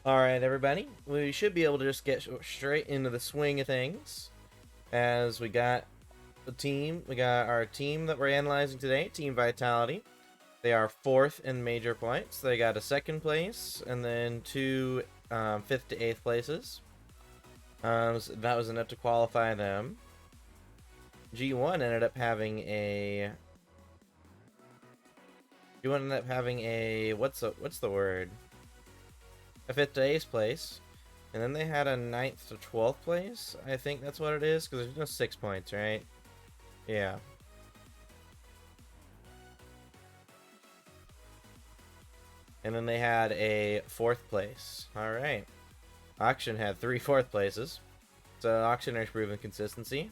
Alright, everybody. We should be able to just get straight into the swing of things. As we got our team that we're analyzing today, Team Vitality. They are 4th in major points. They got a 2nd place, and then two 5th to 8th places. So that was enough to qualify them. G1 ended up having a... what's the word? A 5th to 8th place, and then they had a 9th to 12th place. I think that's what it is, because there's no 6 points, right? Yeah. And then they had a 4th place. Alright. Auction had 3 4th places. So Auctioneer's proven consistency.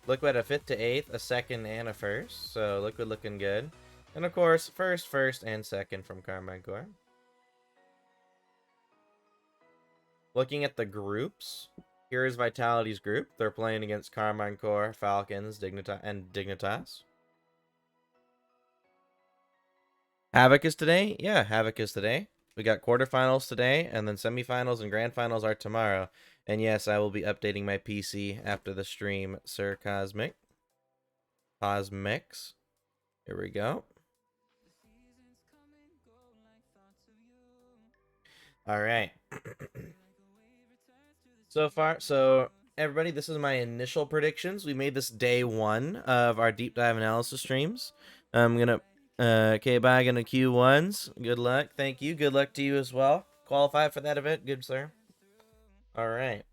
Liquid a 5th to 8th, a 2nd, and a 1st. So Liquid looking good. And of course, 1st, and 2nd from Carmine Core. Looking at the groups, here is Vitality's group. They're playing against Carmine Core, Falcons, Dignitas. Havoc is today? Yeah, Havoc is today. We got quarterfinals today, and then semifinals and grand finals are tomorrow. And yes, I will be updating my PC after the stream, Sir Cosmics. Here we go. Alright. So everybody, this is my initial predictions. We made this day 1 of our deep dive analysis streams. I'm gonna K-Bag into Q1s. Good luck. Thank you. Good luck to you as well. Qualify for that event. Good, sir. Alright.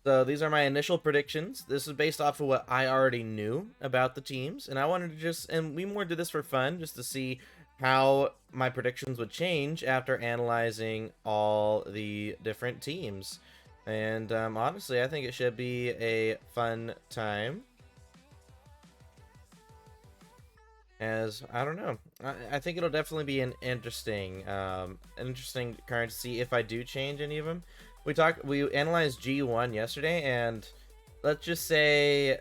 So these are my initial predictions. This is based off of what I already knew about the teams. And I wanted to and we more did this for fun, just to see how my predictions would change after analyzing all the different teams. And honestly, I think it should be a fun time. As I don't know, I think it'll definitely be an interesting card to see if I do change any of them. We analyzed G1 yesterday, and let's just say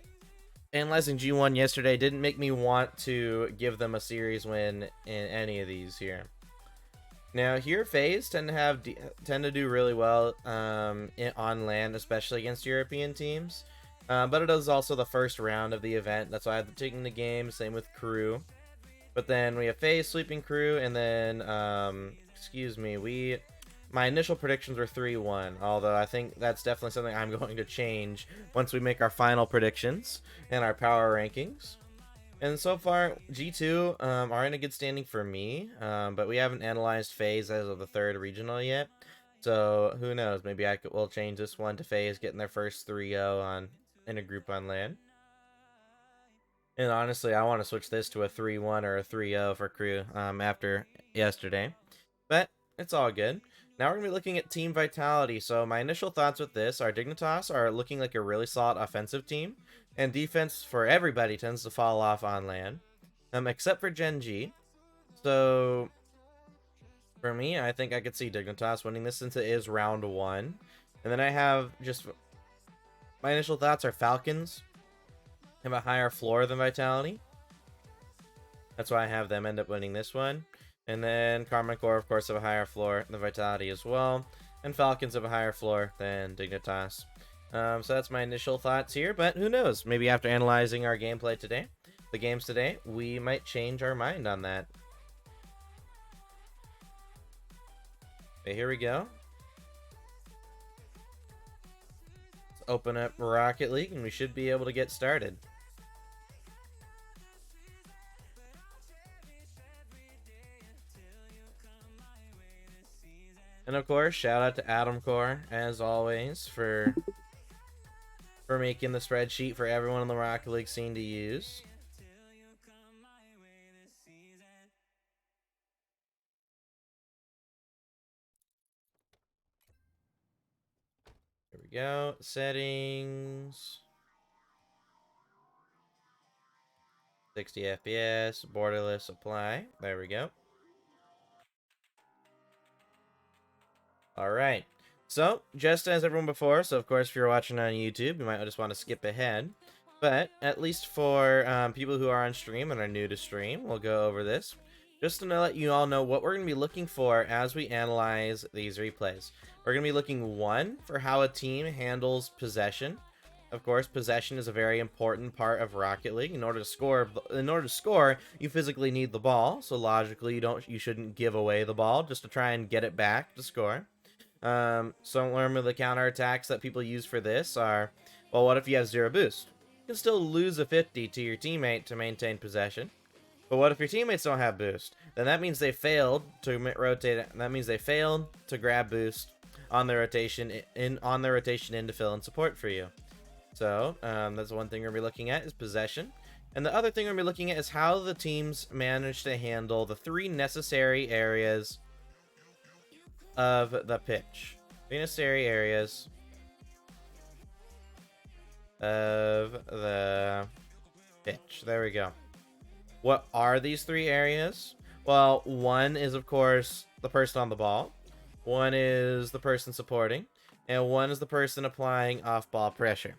analyzing G1 yesterday didn't make me want to give them a series win in any of these here. Now here, FaZe tend to do really well on land, especially against European teams. But it is also the first round of the event. That's why I'm taking the game. Same with Crew. But then we have FaZe, Sleeping Crew, and then my initial predictions were 3-1. Although I think that's definitely something I'm going to change once we make our final predictions and our power rankings. And so far, G2 are in a good standing for me, but we haven't analyzed FaZe as of the 3rd regional yet. So who knows? Maybe we'll change this one to FaZe getting their first 3-0 in a group on LAN. And honestly, I want to switch this to a 3-1 or a 3-0 for Crew after yesterday. But it's all good. Now we're going to be looking at Team Vitality. So my initial thoughts with this are Dignitas are looking like a really solid offensive team. And defense for everybody tends to fall off on LAN. Except for Gen G. So for me, I think I could see Dignitas winning this since it is round 1. And then I have my initial thoughts are Falcons have a higher floor than Vitality. That's why I have them end up winning this one. And then Carmine Core, of course, have a higher floor than Vitality as well. And Falcons have a higher floor than Dignitas. So that's my initial thoughts here. But who knows? Maybe after analyzing our gameplay today, the games today, we might change our mind on that. Okay, here we go. Let's open up Rocket League, and we should be able to get started. And of course, shout out to Adam Core, as always, for making the spreadsheet for everyone in the Rocket League scene to use. Here we go. Settings. 60 FPS, borderless apply. There we go. Alright. So, just as everyone before, so of course if you're watching on YouTube, you might just want to skip ahead. But, at least for people who are on stream and are new to stream, we'll go over this. just to let you all know what we're going to be looking for as we analyze these replays. We're going to be looking, one, for how a team handles possession. Of course, possession is a very important part of Rocket League. In order to score, you physically need the ball. So logically, you shouldn't give away the ball just to try and get it back to score. Some of the counterattacks that people use for this are, well, what if you have 0 boost? You can still lose a 50 to your teammate to maintain possession. But what if your teammates don't have boost? Then that means they failed to rotate. That means they failed to grab boost on their rotation in to fill in support for you. So that's one thing we're gonna be looking at is possession, and the other thing we're gonna be looking at is how the teams manage to handle the 3 necessary areas of the pitch. 3 necessary areas of the pitch. There we go. What are these 3 areas? Well, one is, of course, the person on the ball. One is the person supporting. And one is the person applying off-ball pressure.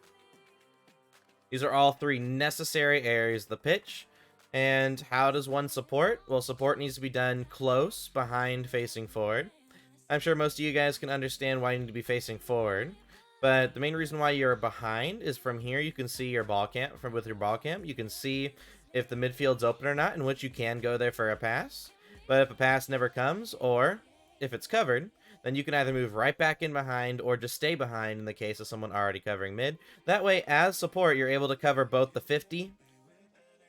These are all 3 necessary areas of the pitch. And how does one support? Well, support needs to be done close, behind, facing forward. I'm sure most of you guys can understand why you need to be facing forward. But the main reason why you're behind is from here you can see your ball cam. With your ball cam, you can see if the midfield's open or not, in which you can go there for a pass. But if a pass never comes, or if it's covered, then you can either move right back in behind or just stay behind in the case of someone already covering mid. That way, as support, you're able to cover both the 50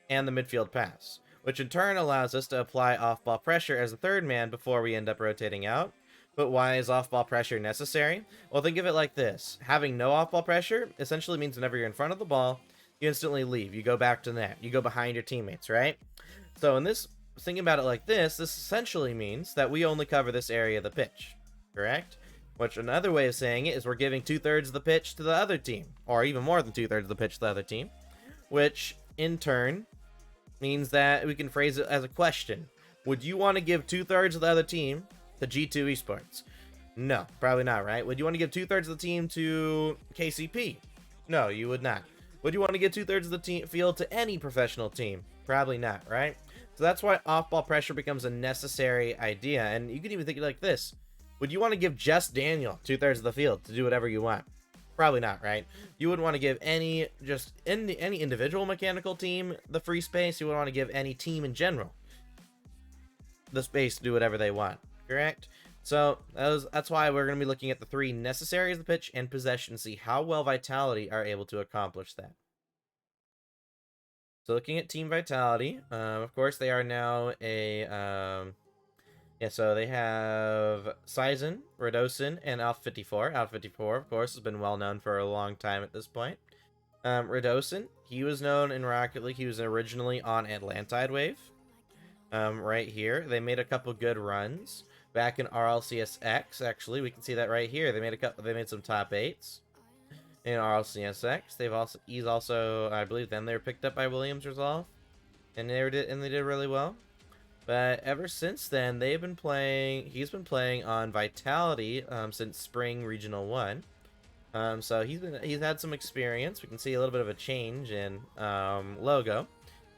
and the midfield pass, which in turn allows us to apply off-ball pressure as a 3rd man before we end up rotating out. But why is off-ball pressure necessary? Well, think of it like this. Having no off-ball pressure essentially means whenever you're in front of the ball, you instantly leave. You go back to net. You go behind your teammates, right? So in this, thinking about it like this essentially means that we only cover this area of the pitch, correct? Which another way of saying it is we're giving 2/3 of the pitch to the other team, or even more than 2/3 of the pitch to the other team, which in turn means that we can phrase it as a question. Would you want to give 2/3 of the other team to G2 Esports? No, probably not, right? Would you want to give 2/3 of the team to KCP? No, you would not. Would you want to give 2/3 of the field to any professional team? Probably not, right? So that's why off-ball pressure becomes a necessary idea. And you can even think it like this. Would you want to give just Daniel 2/3 of the field to do whatever you want? Probably not, right? You wouldn't want to give any individual mechanical team the free space. You would want to give any team in general the space to do whatever they want, correct? So that's why we're going to be looking at the 3 necessary of the pitch and possession to see how well Vitality are able to accomplish that. So looking at Team Vitality, of course they are now so they have Sigms, Redosin, and Alpha 54. Alpha 54, of course, has been well known for a long time at this point. Redosin, he was known in Rocket League. He was originally on Atlantide Wave. Right here, they made a couple good runs back in RLCS X. Actually, we can see that right here. They made some top 8s in RLCS X. He's also, I believe, then they were picked up by Williams Resolve, and they did really well. But ever since then, he's been playing on Vitality since Spring Regional 1. So he's had some experience. We can see a little bit of a change in logo.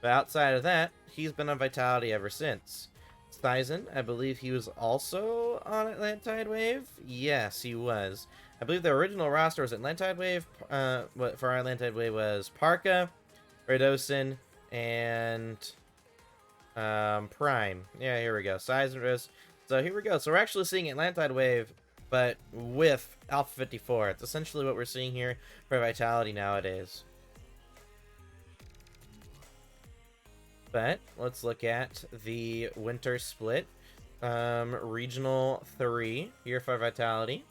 But outside of that, he's been on Vitality ever since. Sigms, I believe he was also on Atlantide Wave. Yes, he was. I believe the original roster was Atlantide Wave. For Atlantide Wave was Parka, Redosin, and Prime. Yeah, here we go. Sigms. So here we go. So we're actually seeing Atlantide Wave, but with Alpha 54. It's essentially what we're seeing here for Vitality nowadays. But let's look at the winter split. Regional 3 here for Vitality.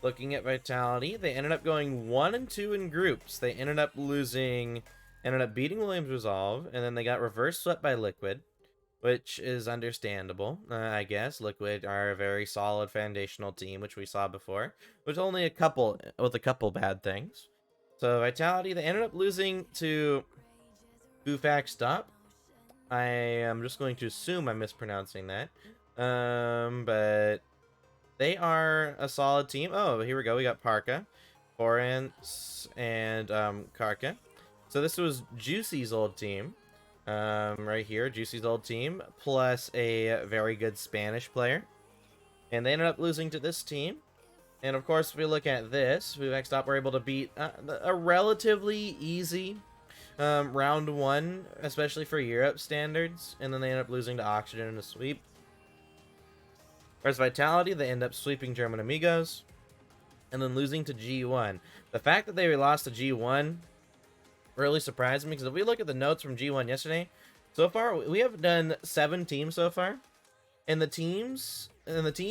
Looking at Vitality, they ended up going 1 and 2 in groups. They ended up beating Williams Resolve, and then they got reverse swept by Liquid, which is understandable, I guess. Liquid are a very solid foundational team, which we saw before, with only a couple bad things. So Vitality, they ended up losing to Bufax Stop. I am just going to assume I'm mispronouncing that, but they are a solid team. Oh, here we go. We got Parka, Forens, and Karka. So this was Juicy's old team. Right here, Juicy's old team, plus a very good Spanish player. And they ended up losing to this team. And of course, if we look at this, we next up were able to beat a relatively easy round 1, especially for Europe standards. And then they end up losing to Oxygen in a sweep. Whereas Vitality, they end up sweeping German Amigos. And then losing to G1. The fact that they lost to G1 really surprised me, because if we look at the notes from G1 yesterday, so far we have done 7 teams so far, and the team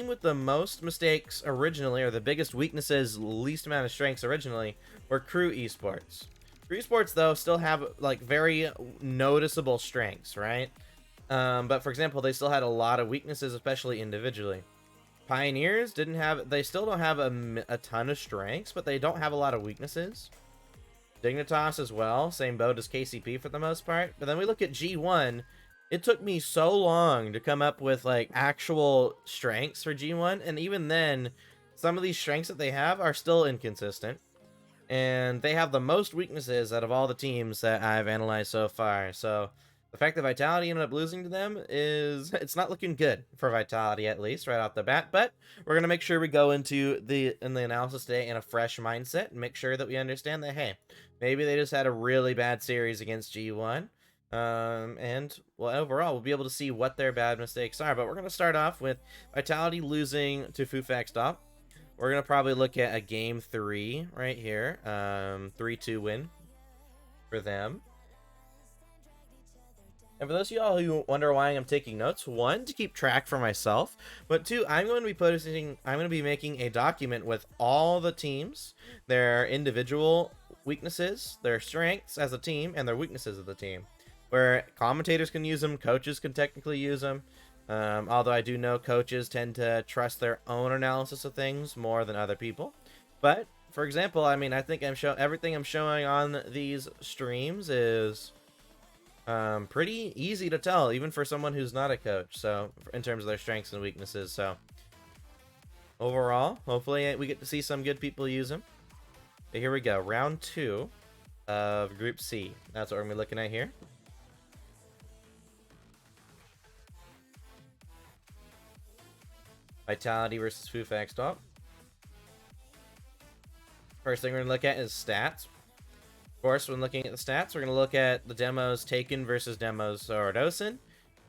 with the most mistakes originally, or the biggest weaknesses, least amount of strengths originally, were Crew Esports. Crew Esports though still have like very noticeable strengths, right? But for example, they still had a lot of weaknesses, especially individually. Pioneers they still don't have a ton of strengths, but they don't have a lot of weaknesses. Dignitas as well, same boat as KCP for the most part. But then we look at G1, it took me so long to come up with like actual strengths for G1, and even then, some of these strengths that they have are still inconsistent. And they have the most weaknesses out of all the teams that I've analyzed so far. So the fact that Vitality ended up losing to them it's not looking good for Vitality, at least right off the bat. But we're gonna make sure we go into the analysis today in a fresh mindset and make sure that we understand that, hey, maybe they just had a really bad series against G1. And well, overall, we'll be able to see what their bad mistakes are. But we're gonna start off with Vitality losing to Fufax Top. We're gonna probably look at a game 3 right here. 3-2 win for them. And for those of y'all who wonder why I'm taking notes, 1, to keep track for myself, but 2, I'm going to be making a document with all the teams, their individual weaknesses, their strengths as a team, and their weaknesses of the team, where commentators can use them, coaches can technically use them, although I do know coaches tend to trust their own analysis of things more than other people. But, for example, I mean, I think everything I'm showing on these streams is pretty easy to tell, even for someone who's not a coach, so in terms of their strengths and weaknesses. So overall, hopefully we get to see some good people use them. But here we go, round 2 of Group C. That's what we're gonna be looking at here. Vitality versus Fufax Top. First thing we're gonna look at is stats. Of course, when looking at the stats, we're going to look at the demos Taken versus demos Sordosin.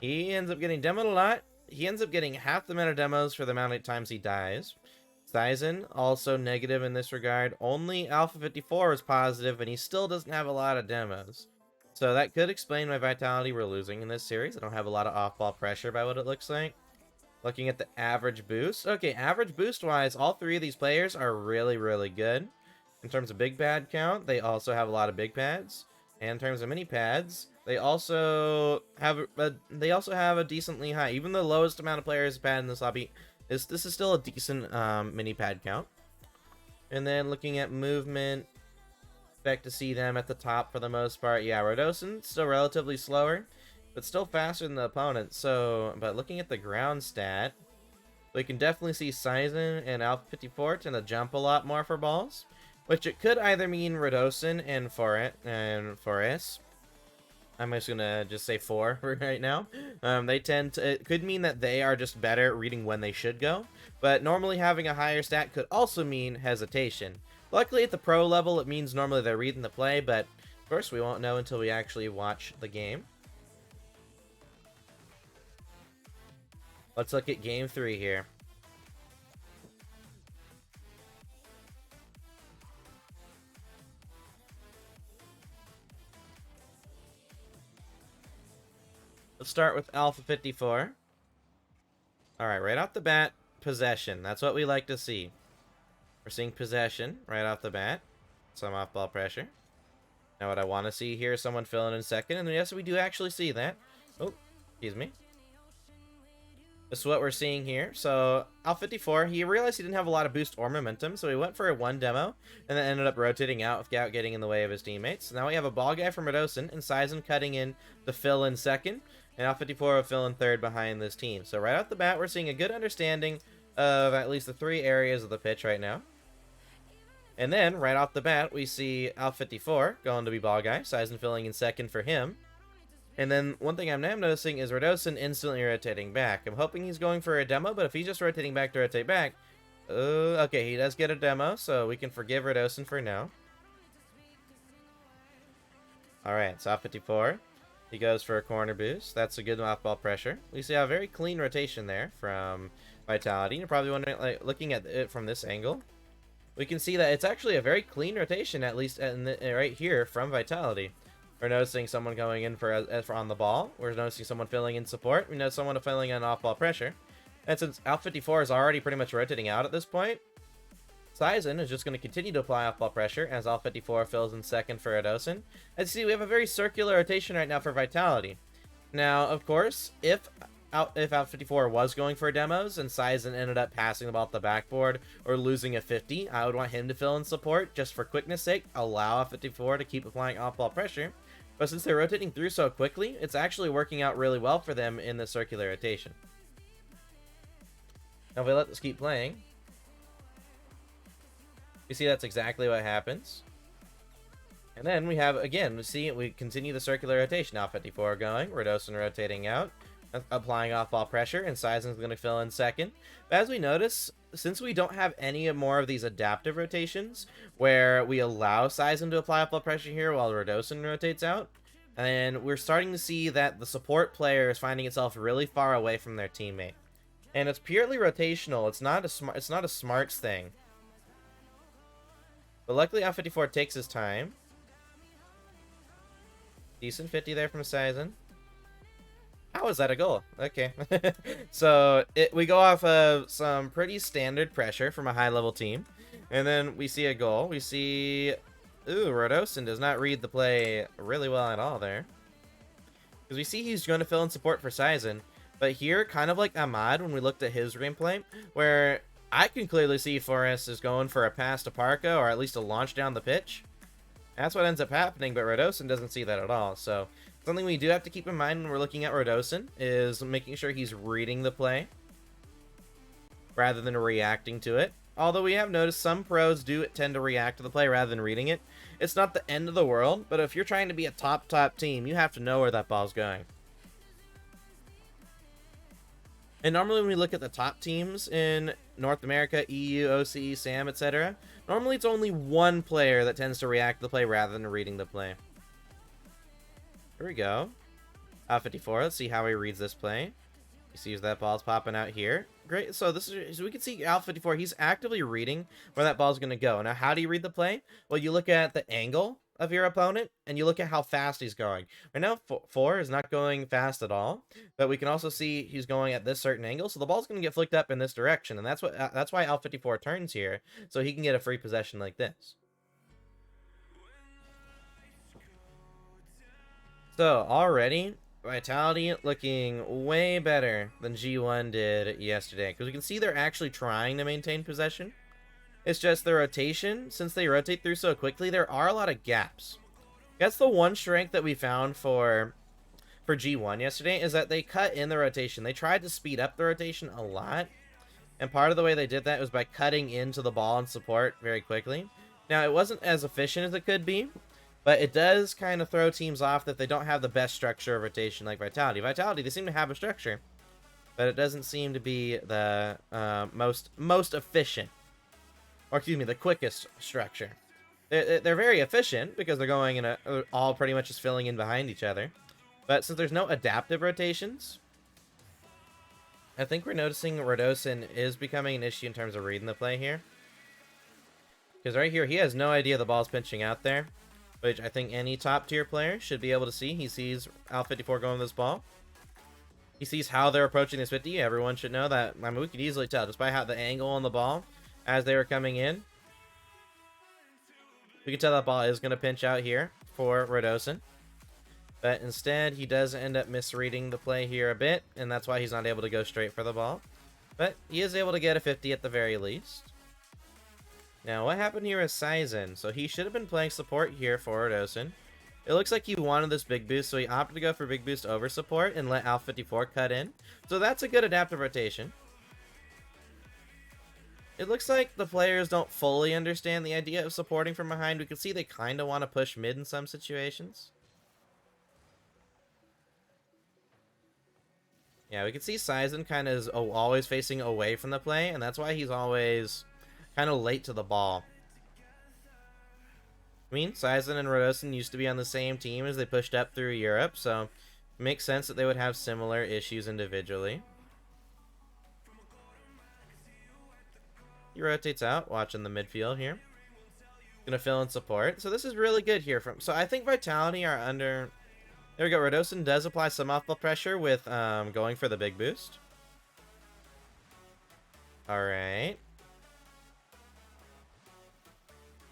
He ends up getting demoed a lot. He ends up getting half the amount of demos for the amount of times he dies. Sizen, also negative in this regard. Only Alpha 54 is positive, and he still doesn't have a lot of demos. So that could explain why Vitality we're losing in this series. I don't have a lot of off-ball pressure by what it looks like. Looking at the average boost. Okay, average boost-wise, all 3 of these players are really, really good. In terms of big pad count, they also have a lot of big pads. And in terms of mini pads, they also have a decently high. Even the lowest amount of players pad in this lobby, this is still a decent mini pad count. And then looking at movement, expect to see them at the top for the most part. Yeah, Rodosin still relatively slower, but still faster than the opponent. So, but looking at the ground stat, we can definitely see Sizen and Alpha 54 tend to jump a lot more for balls. Which it could either mean Rodosin and Forest. I'm just gonna say 4 right now. It could mean that they are just better at reading when they should go. But normally having a higher stat could also mean hesitation. Luckily at the pro level, it means normally they're reading the play, but of course we won't know until we actually watch the game. Let's look at game 3 here. Let's start with Alpha 54. Alright, right off the bat, possession. That's what we like to see. We're seeing possession right off the bat. Some off-ball pressure. Now what I want to see here is someone filling in second, and yes, we do actually see that. Oh, excuse me. This is what we're seeing here. So, Alpha 54, he realized he didn't have a lot of boost or momentum, so he went for a 1 demo, and then ended up rotating out without getting in the way of his teammates. So now we have a ball guy from Rodosin, and Sizen cutting in to fill in second, and Alpha 54 will fill in third behind this team. So right off the bat, we're seeing a good understanding of at least the 3 areas of the pitch right now. And then, right off the bat, we see Alpha 54 going to be ball guy. Sizen filling in second for him. And then, one thing I'm now noticing is Radosin instantly rotating back. I'm hoping he's going for a demo, but if he's just rotating back to rotate back... okay, he does get a demo, so we can forgive Radosin for now. Alright, so Alpha 54. He goes for a corner boost. That's a good off-ball pressure. We see a very clean rotation there from Vitality. You're probably wondering, like, looking at it from this angle, we can see that it's actually a very clean rotation, at least right here from Vitality. We're noticing someone going in for on the ball. We're noticing someone filling in support. We know someone filling in off-ball pressure. And since Alpha 54 is already pretty much rotating out at this point, Sizen is just going to continue to apply off-ball pressure as Alpha 54 fills in second for Radosin. As you see, we have a very circular rotation right now for Vitality. Now, of course, if Alpha 54 was going for demos and Sizen ended up passing the ball at the backboard or losing a 50, I would want him to fill in support just for quickness sake, allow Alpha 54 to keep applying off-ball pressure. But since they're rotating through so quickly, it's actually working out really well for them in the circular rotation. Now, if we let this keep playing, you see that's exactly what happens. And then we have, again, we continue the circular rotation. Alpha 54 going, Radosin rotating out, applying off-ball pressure, and Sizen's going to fill in second. But as we notice, since we don't have any more of these adaptive rotations, where we allow Sizen to apply off-ball pressure here while Radosin rotates out, and we're starting to see that the support player is finding itself really far away from their teammate. And it's purely rotational. It's not a smarts thing. But luckily, Alpha 54 takes his time. Decent 50 there from Sizen. How is that a goal? Okay. So, we go off of some pretty standard pressure from a high-level team. And then we see a goal. We see... Ooh, Radosin does not read the play really well at all there. Because we see he's going to fill in support for Sizen. But here, kind of like Ahmad when we looked at his gameplay, where I can clearly see Forrest is going for a pass to Parka, or at least a launch down the pitch. That's what ends up happening, but Radosin doesn't see that at all. So, something we do have to keep in mind when we're looking at Radosin is making sure he's reading the play rather than reacting to it. Although we have noticed some pros do tend to react to the play rather than reading it. It's not the end of the world, but if you're trying to be a top team, you have to know where that ball's going. And normally when we look at the top teams in North America, EU, OCE, SAM, etc., normally it's only one player that tends to react to the play rather than reading the play. Here we go. Alpha 54, let's see how he reads this play. He sees that ball's popping out here. Great, so we can see Alpha 54, he's actively reading where that ball's going to go. Now, how do you read the play? Well, you look at the angle of your opponent, and you look at how fast he's going. Right now, 4 is not going fast at all, but we can also see he's going at this certain angle, so the ball's going to get flicked up in this direction, and that's why Alpha 54 turns here, so he can get a free possession like this. So, already, Vitality looking way better than G1 did yesterday, because we can see they're actually trying to maintain possession. It's just the rotation, since they rotate through so quickly, there are a lot of gaps. That's the one strength that we found for G1 yesterday, is that they cut in the rotation. They tried to speed up the rotation a lot, and part of the way they did that was by cutting into the ball and support very quickly. Now, it wasn't as efficient as it could be, but it does kind of throw teams off that they don't have the best structure of rotation like Vitality. Vitality, they seem to have a structure, but it doesn't seem to be the most efficient. Or excuse me, the quickest structure. They're very efficient because they're going in all pretty much just filling in behind each other. But since there's no adaptive rotations, I think we're noticing Radosin is becoming an issue in terms of reading the play here. Because right here, he has no idea the ball's pinching out there, which I think any top tier player should be able to see. He sees Alpha 54 going with this ball. He sees how they're approaching this 50. Everyone should know that. I mean, we could easily tell just by how the angle on the ball as they were coming in. We can tell that ball is going to pinch out here for Radosin. But instead, he does end up misreading the play here a bit, and that's why he's not able to go straight for the ball. But he is able to get a 50 at the very least. Now, what happened here is Sizen. So he should have been playing support here for Radosin. It looks like he wanted this big boost, so he opted to go for big boost over support and let Alpha 54 cut in. So that's a good adaptive rotation. It looks like the players don't fully understand the idea of supporting from behind. We can see they kind of want to push mid in some situations. Yeah, we can see Sizen kind of is always facing away from the play, and that's why he's always kind of late to the ball. I mean, Sizen and Rodosin used to be on the same team as they pushed up through Europe, so it makes sense that they would have similar issues individually. He rotates out, watching the midfield here. Gonna fill in support. So this is really good here. So I think Vitality are under... There we go. Rodosin does apply some off-ball pressure with going for the big boost. Alright.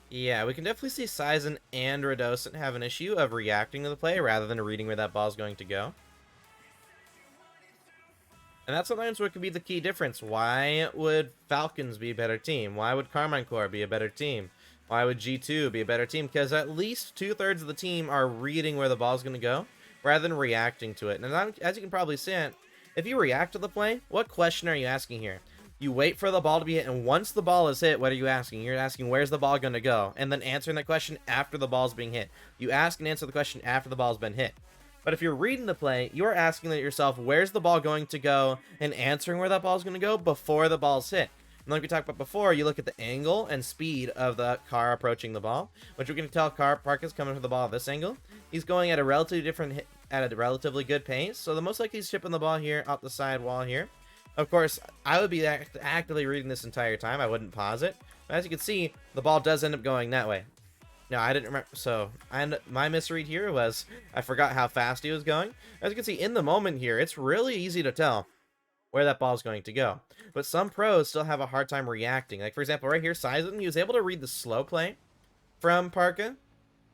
Yeah, we can definitely see Sizen and Rodosin have an issue of reacting to the play rather than reading where that ball's going to go. And that's sometimes what could be the key difference. Why would Falcons be a better team? Why would Carmine Corps be a better team? Why would G2 be a better team? Because at least 2/3 of the team are reading where the ball's going to go rather than reacting to it. And as you can probably see it, if you react to the play, what question are you asking here? You wait for the ball to be hit, and once the ball is hit, what are you asking? You're asking, where's the ball going to go? And then answering that question after the ball's being hit. You ask and answer the question after the ball's been hit. But if you're reading the play, you're asking yourself, where's the ball going to go, and answering where that ball's going to go before the ball's hit. And like we talked about before, you look at the angle and speed of the car approaching the ball, which we can tell Park is coming for the ball at this angle. He's going at a relatively good pace, so the most likely he's chipping the ball here off the side wall here. Of course, I would be actively reading this entire time. I wouldn't pause it. But as you can see, the ball does end up going that way. No, I didn't remember. So, my misread here was I forgot how fast he was going. As you can see, in the moment here, it's really easy to tell where that ball is going to go. But some pros still have a hard time reacting. Like, for example, right here, Sizen, he was able to read the slow play from Parka,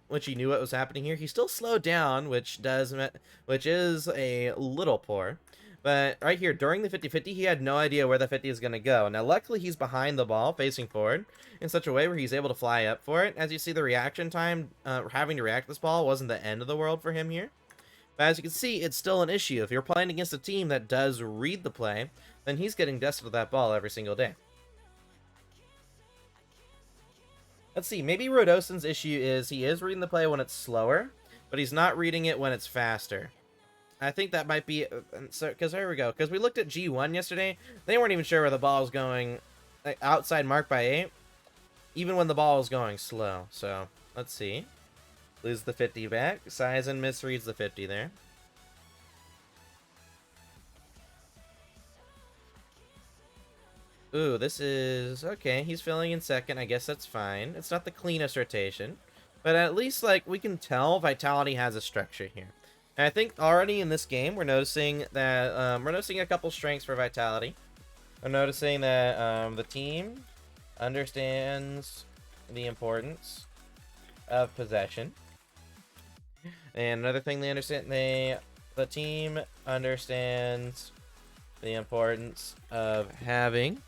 which he knew what was happening here. He still slowed down, which is a little poor. But right here, during the 50-50, he had no idea where the 50 is going to go. Now, luckily, he's behind the ball, facing forward, in such a way where he's able to fly up for it. As you see, the reaction time, having to react to this ball wasn't the end of the world for him here. But as you can see, it's still an issue. If you're playing against a team that does read the play, then he's getting dusted with that ball every single day. Let's see, maybe Rodosin's issue is he is reading the play when it's slower, but he's not reading it when it's faster. I think that might be, because here we go, because we looked at G1 yesterday, they weren't even sure where the ball was going, like, outside mark by 8, even when the ball was going slow. So, let's see. Lose the 50 back. Sizen misreads the 50 there. Ooh, this is... Okay, he's filling in second. I guess that's fine. It's not the cleanest rotation. But at least, like, we can tell Vitality has a structure here. And I think already in this game, we're noticing that... we're noticing a couple strengths for Vitality. We're noticing that the team understands the importance of possession. And another thing they understand, the team understands the importance of having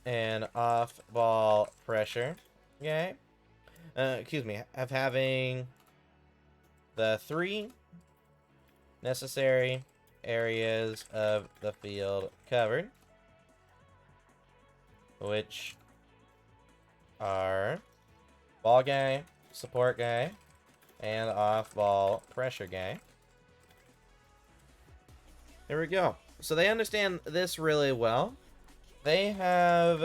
an off-ball pressure. Okay. Excuse me, of having the 3 necessary areas of the field covered, which are ball guy, support guy, and off-ball pressure guy. There we go. So they understand this really well. They have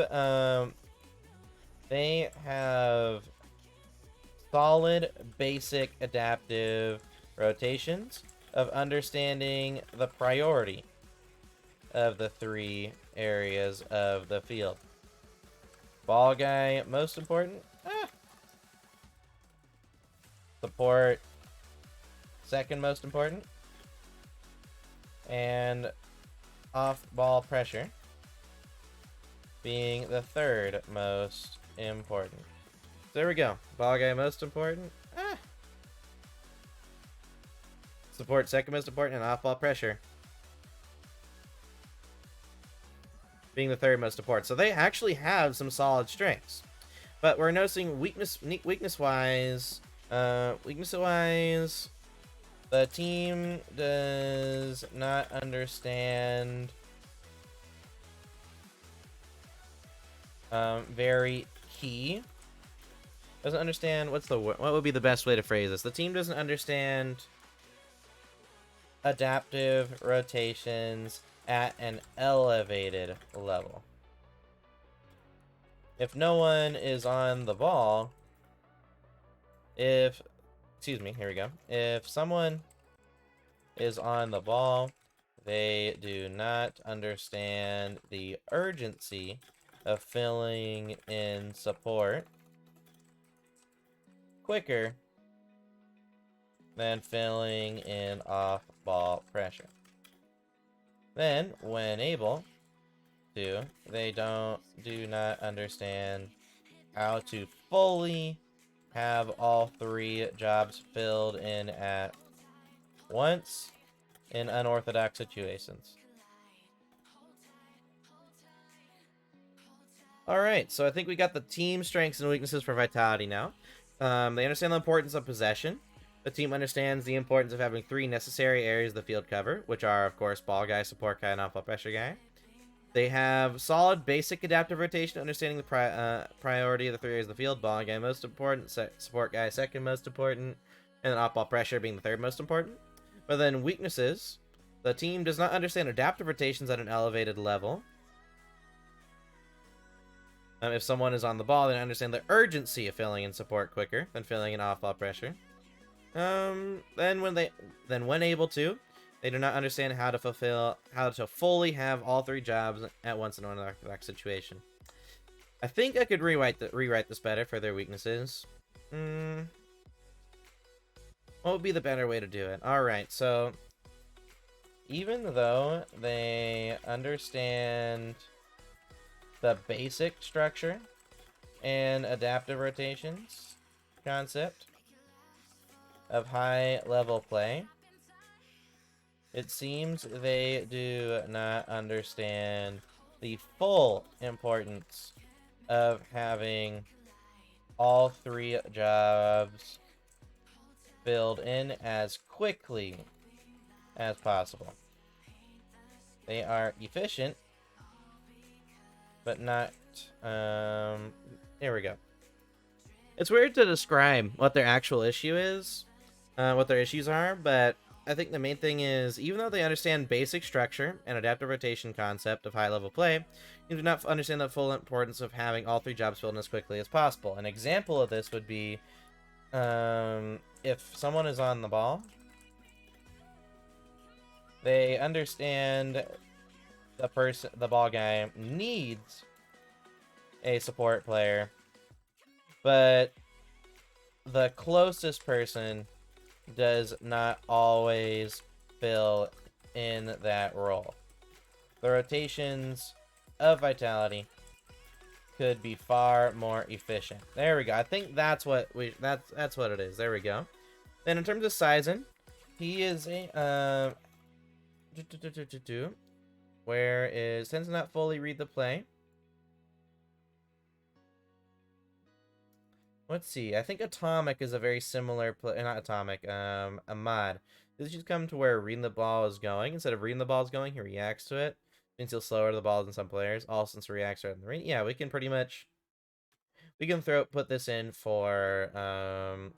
solid, basic, adaptive rotations of understanding the priority of the 3 areas of the field. Ball guy, most important. Support, second most important. And off-ball pressure being the 3rd most important. There we go. Ball guy most important. Support second most important, and off-ball pressure being the 3rd most important. So they actually have some solid strengths. But we're noticing weakness-wise, The team does not understand very key. Doesn't understand what would be the best way to phrase this? The team doesn't understand adaptive rotations at an elevated level. If no one is on the ball, excuse me, here we go. If someone is on the ball, they do not understand the urgency of filling in support quicker than filling in off-ball pressure. Then, when able to, they do not understand how to fully have all three jobs filled in at once in unorthodox situations. Alright, so I think we got the team strengths and weaknesses for Vitality now. They understand the importance of possession. The team understands the importance of having 3 necessary areas of the field cover, which are, of course, ball guy, support guy, and off-ball pressure guy. They have solid basic adaptive rotation, understanding the priority of the 3 areas of the field. Ball guy most important, support guy second most important, and then off-ball pressure being the 3rd most important. But then weaknesses. The team does not understand adaptive rotations at an elevated level. If someone is on the ball, they don't understand the urgency of filling in support quicker than filling in off-ball pressure. Then when able to, they do not understand how to fully have all 3 jobs at once in an unorthodox situation. I think I could rewrite this better for their weaknesses. What would be the better way to do it? Alright, so even though they understand the basic structure and adaptive rotations concept of high-level play, it seems they do not understand the full importance of having all 3 jobs filled in as quickly as possible. They are efficient, but not, here we go. It's weird to describe what their actual issue is, what their issues are, but I think the main thing is, even though they understand basic structure and adaptive rotation concept of high-level play, you do not understand the full importance of having all 3 jobs filled in as quickly as possible. An example of this would be, if someone is on the ball, they understand the ball guy needs a support player, but the closest person does not always fill in that role. The rotations of Vitality could be far more efficient. There we go. I think that's what that's what it is. There we go. Then in terms of Sizen, he is a where is tends to not fully read the play. Let's see. I think Atomic is a very similar play. Not Atomic. Ahmad. This should come to where reading the ball is going. Instead of reading the ball is going, he reacts to it. Means he'll slower to the ball than some players. All since reacts rather than read. Yeah, we can pretty much put this in for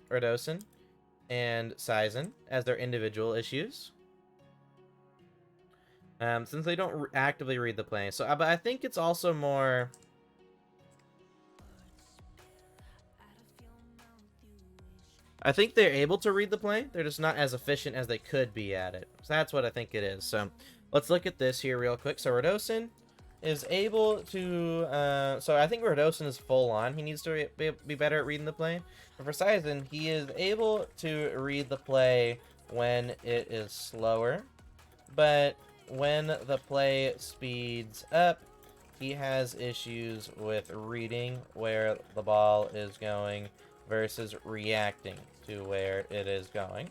Erdosin and Sizen as their individual issues. Since they don't actively read the play. So, but I think it's also more. I think they're able to read the play. They're just not as efficient as they could be at it. So that's what I think it is. So let's look at this here real quick. So Erdosin is able to. So I think Erdosin is full on. He needs to be better at reading the play. But for Sizen, he is able to read the play when it is slower. But when the play speeds up, he has issues with reading where the ball is going versus reacting to where it is going.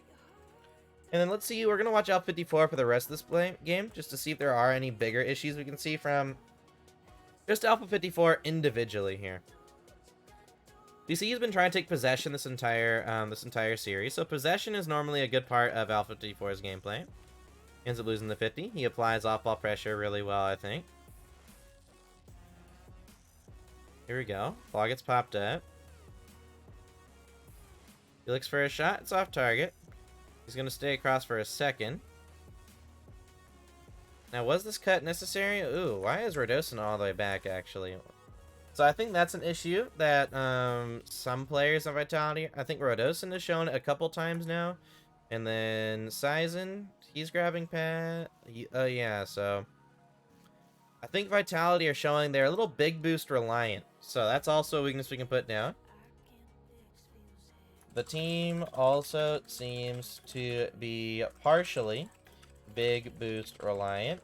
And then let's see, we're going to watch Alpha 54 for the rest of this game, just to see if there are any bigger issues we can see from just Alpha 54 individually here. DC has been trying to take possession this entire series, so possession is normally a good part of Alpha 54's gameplay. He ends up losing the 50. He applies off-ball pressure really well, I think. Here we go. Ball gets popped up. He looks for a shot. It's off target. He's going to stay across for a second. Now, was this cut necessary? Ooh, why is Rodossin all the way back, actually? So I think that's an issue that some players of Vitality... I think Rodossin has shown it a couple times now. And then Sizen, he's grabbing pad. Oh, yeah, so... I think Vitality are showing they're a little big boost reliant. So that's also a weakness we can put down. The team also seems to be partially big boost reliant.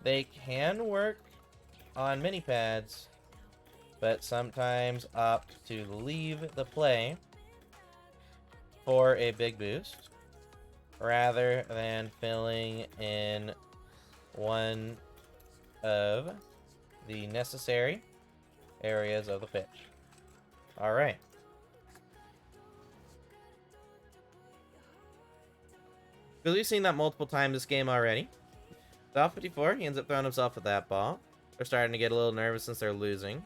They can work on mini pads, but sometimes opt to leave the play for a big boost rather than filling in one of the necessary areas of the pitch. All right. Because we've seen that multiple times this game already. Alpha 54, he ends up throwing himself with that ball. They're starting to get a little nervous since they're losing.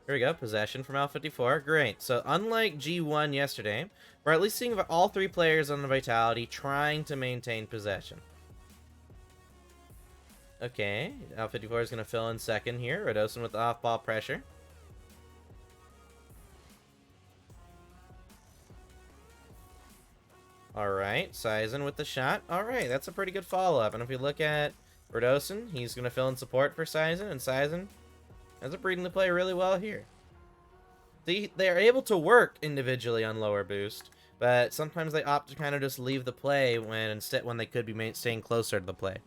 Here we go, possession from Alpha 54. Great. So unlike G1 yesterday, we're at least seeing all three players on the Vitality trying to maintain possession. Okay, Alpha 54 is going to fill in second here. Rodossin with the off-ball pressure. Alright, Sizen with the shot. Alright, that's a pretty good follow-up. And if we look at Rodossin, he's going to fill in support for Sizen, and Sizen ends up reading the play really well here. They're able to work individually on lower boost, but sometimes they opt to kind of just leave the play when they could be staying closer to the play.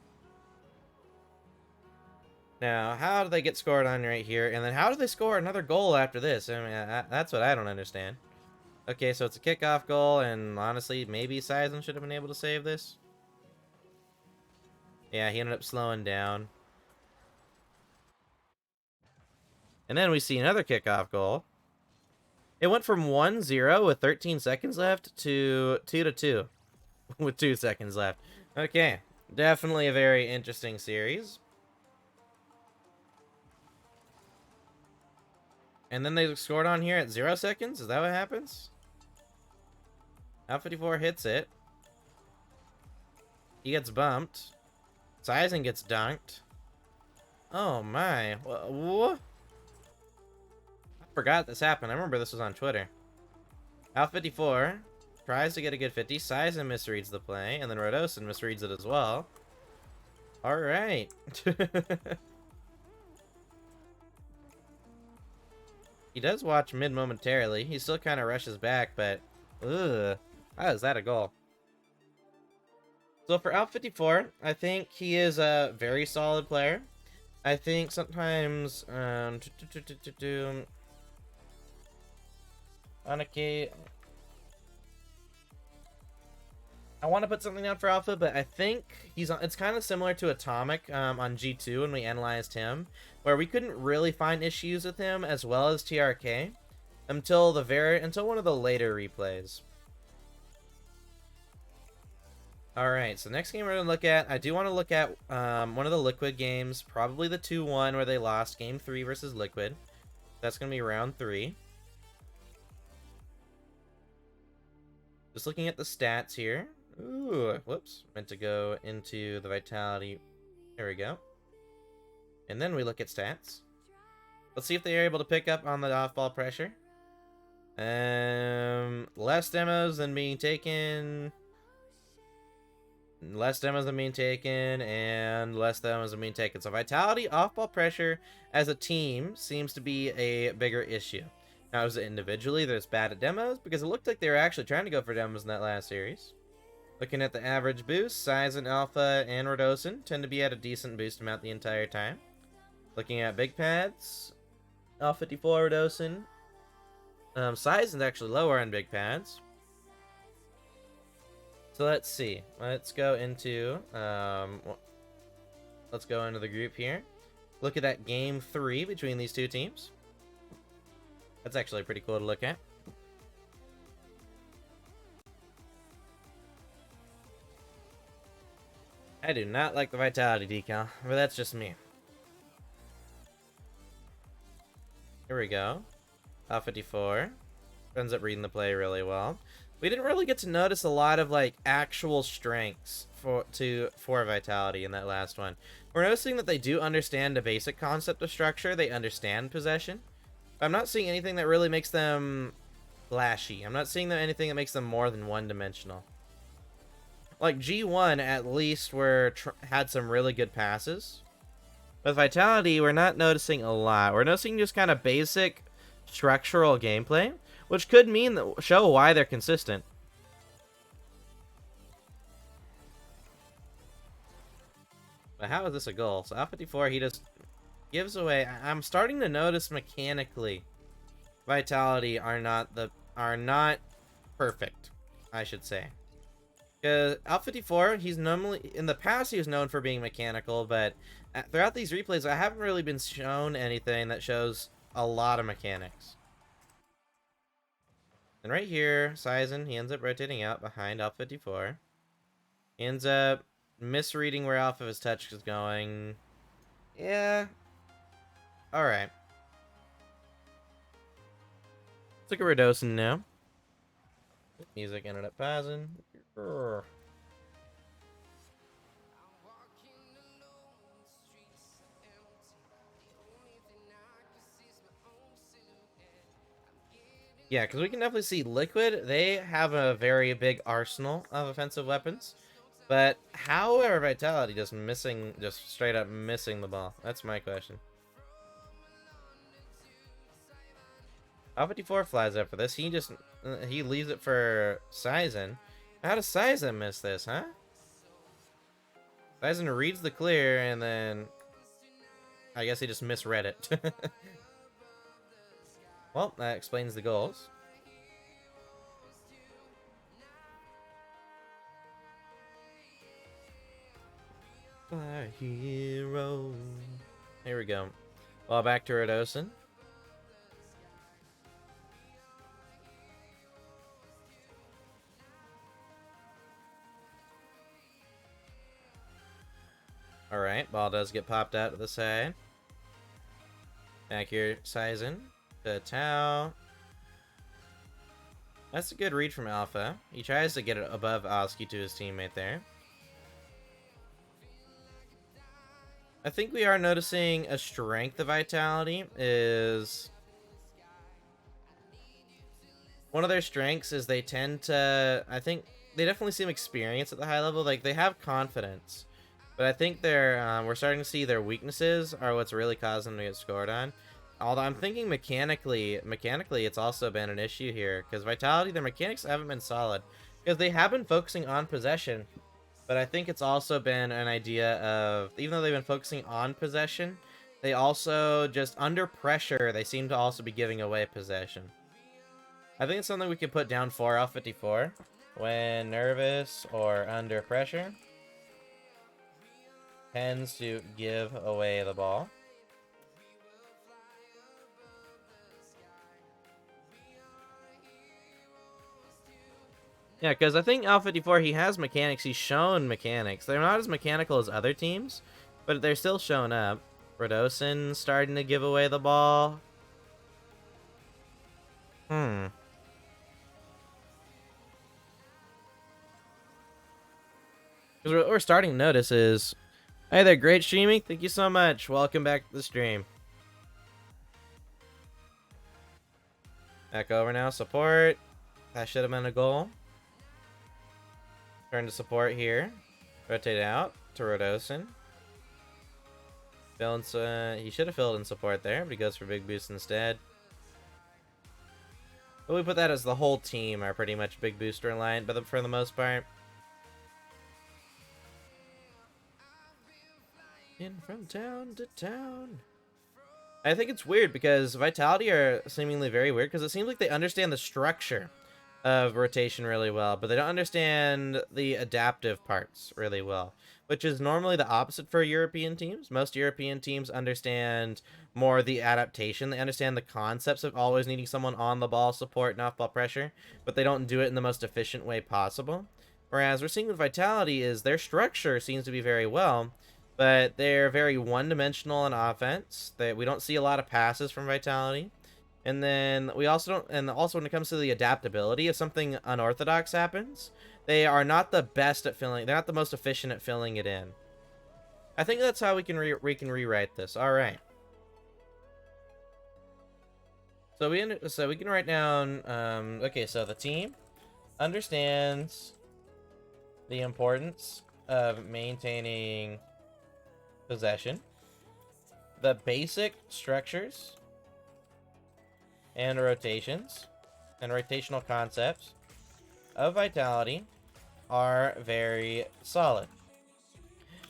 Now, how do they get scored on right here? And then how do they score another goal after this? I mean, that's what I don't understand. Okay, so it's a kickoff goal, and honestly, maybe Sizen should have been able to save this. Yeah, he ended up slowing down. And then we see another kickoff goal. It went from 1-0 with 13 seconds left to 2-2 with 2 seconds left. Okay, definitely a very interesting series. And then they scored on here at 0 seconds? Is that what happens? Alpha 54 hits it. He gets bumped. Sizen gets dunked. Oh my. What? I forgot this happened. I remember this was on Twitter. Alpha 54 tries to get a good 50. Sizen misreads the play. And then Rodossin misreads it as well. Alright. He does watch mid momentarily. He still kind of rushes back, but ugh, how is that a goal? So for Alpha 54, I think he is a very solid player. I think sometimes on okay, I want to put something down for Alpha, but I think it's kind of similar to Atomic on G2 when we analyzed him, where we couldn't really find issues with him as well as TRK until one of the later replays. Alright, so next game we're going to look at, I do want to look at one of the Liquid games, probably the 2-1 where they lost Game 3 versus Liquid. That's going to be round 3. Just looking at the stats here. Ooh, whoops. Meant to go into the Vitality. There we go. And then we look at stats. Let's see if they are able to pick up on the off-ball pressure. Less demos than being taken. Less demos than being taken. And less demos than being taken. So Vitality, off-ball pressure as a team seems to be a bigger issue. Now, is it individually that it's bad at demos? Because it looked like they were actually trying to go for demos in that last series. Looking at the average boost, Sizen, Alpha, and Rodossin tend to be at a decent boost amount the entire time. Looking at big pads, Alpha 54, Rodossin. Sizen's actually lower on big pads. So let's see. Let's go into the group here. Look at that game 3 between these two teams. That's actually pretty cool to look at. I do not like the Vitality decal, but that's just me. Here we go. 54 ends up reading the play really well. We didn't really get to notice a lot of like actual strengths for Vitality in that last one. We're noticing that they do understand the basic concept of structure. They understand possession. I'm not seeing anything that really makes them flashy. I'm not seeing anything that makes them more than one-dimensional. Like G1 at least had some really good passes. With Vitality, we're not noticing a lot. We're noticing just kind of basic structural gameplay, which could show why they're consistent. But how is this a goal? So L54, he just gives away. I'm starting to notice mechanically, Vitality are not perfect, I should say. Because L54, he's normally in the past he was known for being mechanical, but throughout these replays, I haven't really been shown anything that shows a lot of mechanics. And right here, Sizen, he ends up rotating out behind L54. He ends up misreading where off of his touch is going. Yeah. Alright. Let's look at Redosin now. Music ended up pausing. Yeah, because we can definitely see Liquid, they have a very big arsenal of offensive weapons. But how are Vitality just straight up missing the ball? That's my question. L54 flies up for this. He leaves it for Sizen. How does Sizen miss this, huh? Sizen reads the clear, and then I guess he just misread it. Well, that explains the goals. My hero. Here we go. Well, back to Redosin. Alright, ball does get popped out to the side. Back here, Sizen to Tau. That's a good read from Alpha. He tries to get it above Oski to his teammate there. I think we are noticing a strength of Vitality is... One of their strengths is they tend to... I think they definitely seem experienced at the high level. Like, they have confidence. But I think we're starting to see their weaknesses are what's really causing them to get scored on. Although I'm thinking mechanically it's also been an issue here. Because Vitality, their mechanics haven't been solid. Because they have been focusing on possession. But I think it's also been an idea of, even though they've been focusing on possession, they also, just under pressure, they seem to also be giving away possession. I think it's something we could put down for L54. When nervous or under pressure, tends to give away the ball. Yeah, because I think L54, he has mechanics. He's shown mechanics. They're not as mechanical as other teams, but they're still showing up. Redosin starting to give away the ball. What we're starting to notice is, hey there, great streaming. Thank you so much. Welcome back to the stream. Back over now. Support. That should have been a goal. Turn to support here. Rotate out to Redosin. He should have filled in support there, but he goes for big boost instead. But we put that as the whole team are pretty much big booster line, but for the most part. In from town to town. I think it's weird because Vitality are seemingly very weird because it seems like they understand the structure of rotation really well, but they don't understand the adaptive parts really well, which is normally the opposite for European teams. Most European teams understand more the adaptation. They understand the concepts of always needing someone on the ball support and off ball pressure, but they don't do it in the most efficient way possible. Whereas we're seeing with Vitality is their structure seems to be very well, but they're very one-dimensional in offense. We don't see a lot of passes from Vitality. And then we also don't, and also when it comes to the adaptability, if something unorthodox happens, they are not the best at filling. They're not the most efficient at filling it in. I think that's how we can rewrite this. All right. So we can write down. Okay, so the team understands the importance of maintaining possession, the basic structures and rotations and rotational concepts of Vitality are very solid.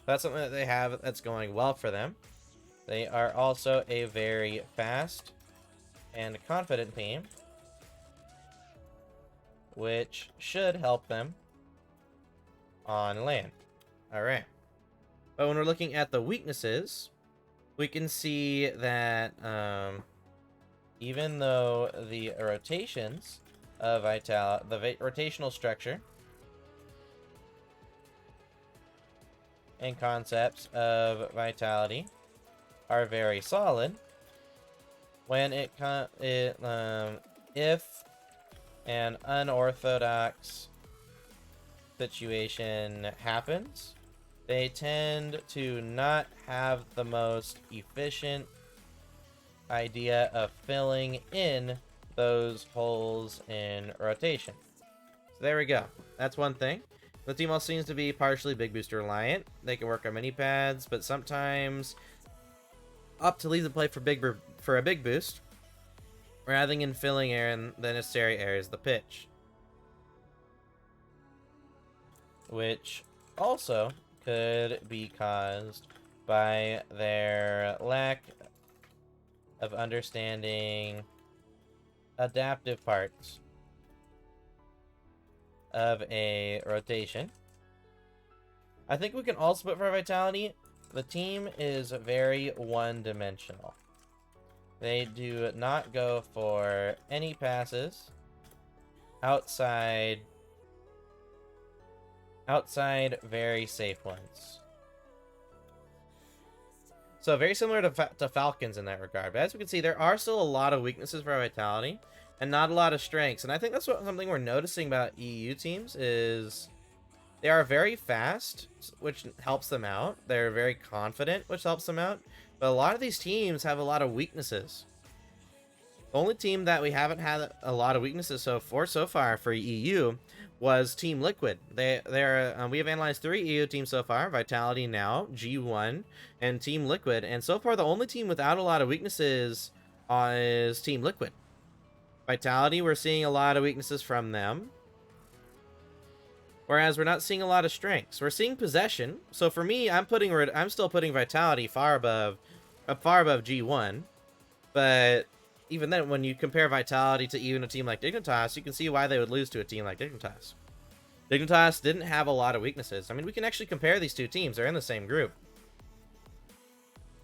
That's something that they have that's going well for them. They are also a very fast and confident team, which should help them on land. Alright. But when we're looking at the weaknesses, we can see that even though the rotations of the rotational structure and concepts of Vitality are very solid, when if an unorthodox situation happens, they tend to not have the most efficient idea of filling in those holes in rotation. So there we go. That's one thing. The team also seems to be partially big booster reliant. They can work on mini pads, but sometimes opt to leave the play for a big boost, rather than filling in the necessary areas of the pitch, which also could be caused by their lack of understanding adaptive parts of a rotation. I think we can also put for Vitality, the team is very one-dimensional. They do not go for any passes outside very safe ones. So very similar to Falcons in that regard. But as we can see, there are still a lot of weaknesses for Vitality and not a lot of strengths. And I think that's something we're noticing about EU teams is they are very fast, which helps them out. They're very confident, which helps them out. But a lot of these teams have a lot of weaknesses. The only team that we haven't had a lot of weaknesses so far for EU was Team Liquid. We have analyzed 3 EU teams so far: Vitality now, G1, and Team Liquid. And so far, the only team without a lot of weaknesses is Team Liquid. Vitality, we're seeing a lot of weaknesses from them, whereas we're not seeing a lot of strengths. We're seeing possession. So for me, I'm still putting Vitality far above G1, but even then, when you compare Vitality to even a team like Dignitas, you can see why they would lose to a team like Dignitas. Dignitas didn't have a lot of weaknesses. I mean, we can actually compare these two teams. They're in the same group.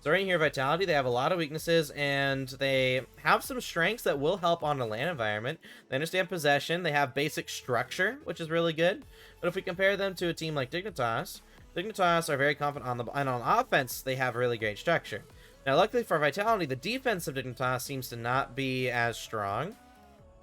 So right here, Vitality, they have a lot of weaknesses, and they have some strengths that will help on a LAN environment. They understand possession. They have basic structure, which is really good. But if we compare them to a team like Dignitas, Dignitas are very confident and on offense, they have really great structure. Now, luckily for Vitality, the defense of Dignitas seems to not be as strong.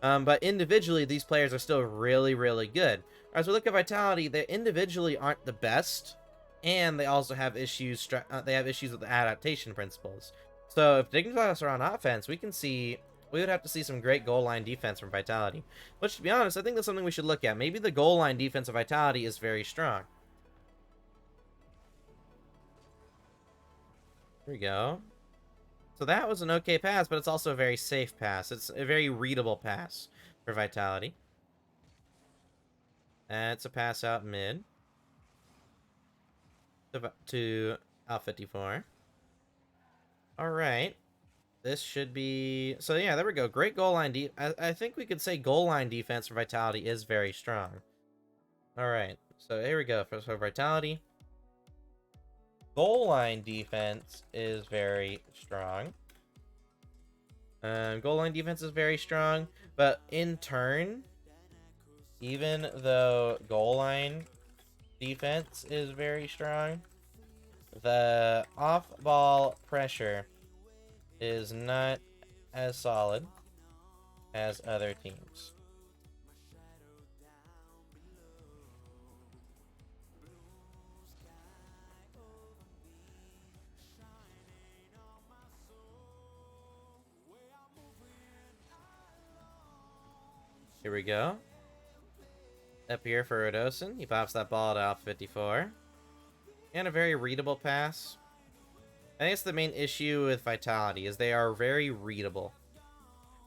But individually, these players are still really, really good. As we look at Vitality, they individually aren't the best, and they also have issues. They have issues with the adaptation principles. So if Dignitas are on offense, we would have to see some great goal line defense from Vitality. Which, to be honest, I think that's something we should look at. Maybe the goal line defense of Vitality is very strong. Here we go. So that was an okay pass, but it's also a very safe pass. It's a very readable pass for Vitality. That's a pass out mid to Al 54. All right. This should be... So yeah, there we go. Great goal line I think we could say goal line defense for Vitality is very strong. Alright, so here we go. For Vitality. Goal line defense is very strong. Goal line defense is very strong, but in turn, even though goal line defense is very strong, the off-ball pressure is not as solid as other teams. Here we go. Up here for Rodosin. He pops that ball to Alpha 54. And a very readable pass. I think it's the main issue with Vitality, is they are very readable.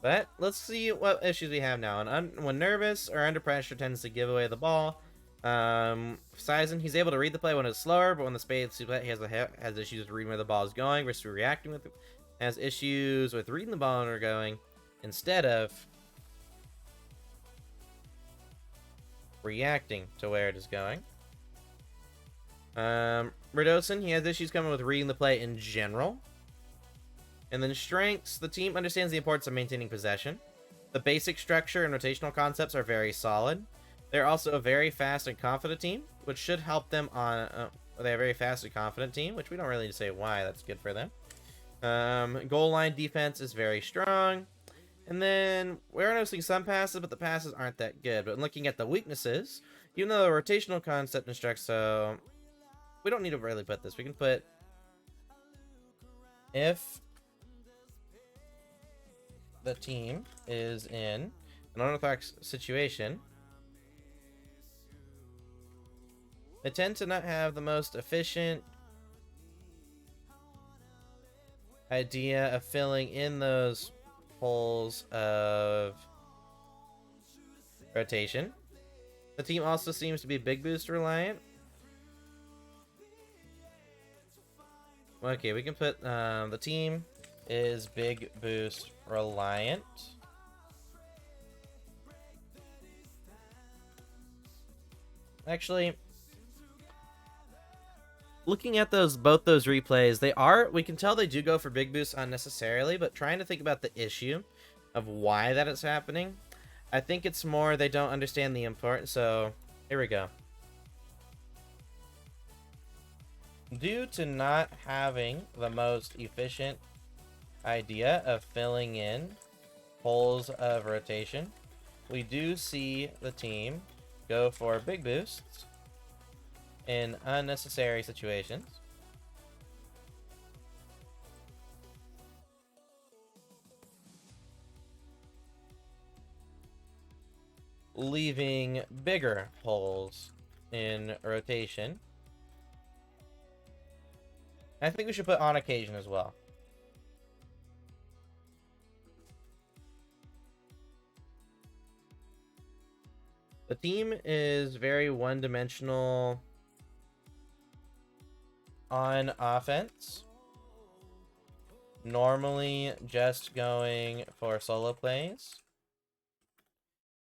But let's see what issues we have now. And when nervous or under pressure tends to give away the ball. Sizen, he's able to read the play when it's slower, but when the spades he has issues with reading where the ball is going versus reacting with it. Has issues with reading the ball when we're going instead of reacting to where it is going. Radosin, he has issues coming with reading the play in general. And then strengths, the team understands the importance of maintaining possession. The basic structure and rotational concepts are very solid. They're also a very fast and confident team, which should help them on... they're a very fast and confident team, which we don't really need to say why. That's good for them. Goal line defense is very strong. And then we're noticing some passes, but the passes aren't that good. But looking at the weaknesses, even though the rotational concept instructs, so we don't need to really put this. We can put if the team is in an unorthodox situation, they tend to not have the most efficient idea of filling in those holes of rotation. The team also seems to be big boost reliant. Okay, we can put the team is big boost reliant. Actually, looking at both those replays, we can tell they do go for big boosts unnecessarily, but trying to think about the issue of why that is happening, I think it's more they don't understand the importance. So here we go. Due to not having the most efficient idea of filling in holes of rotation, we do see the team go for big boosts in unnecessary situations. Leaving bigger holes in rotation. I think we should put on occasion as well. The team is very one-dimensional on offense. Normally just going for solo plays.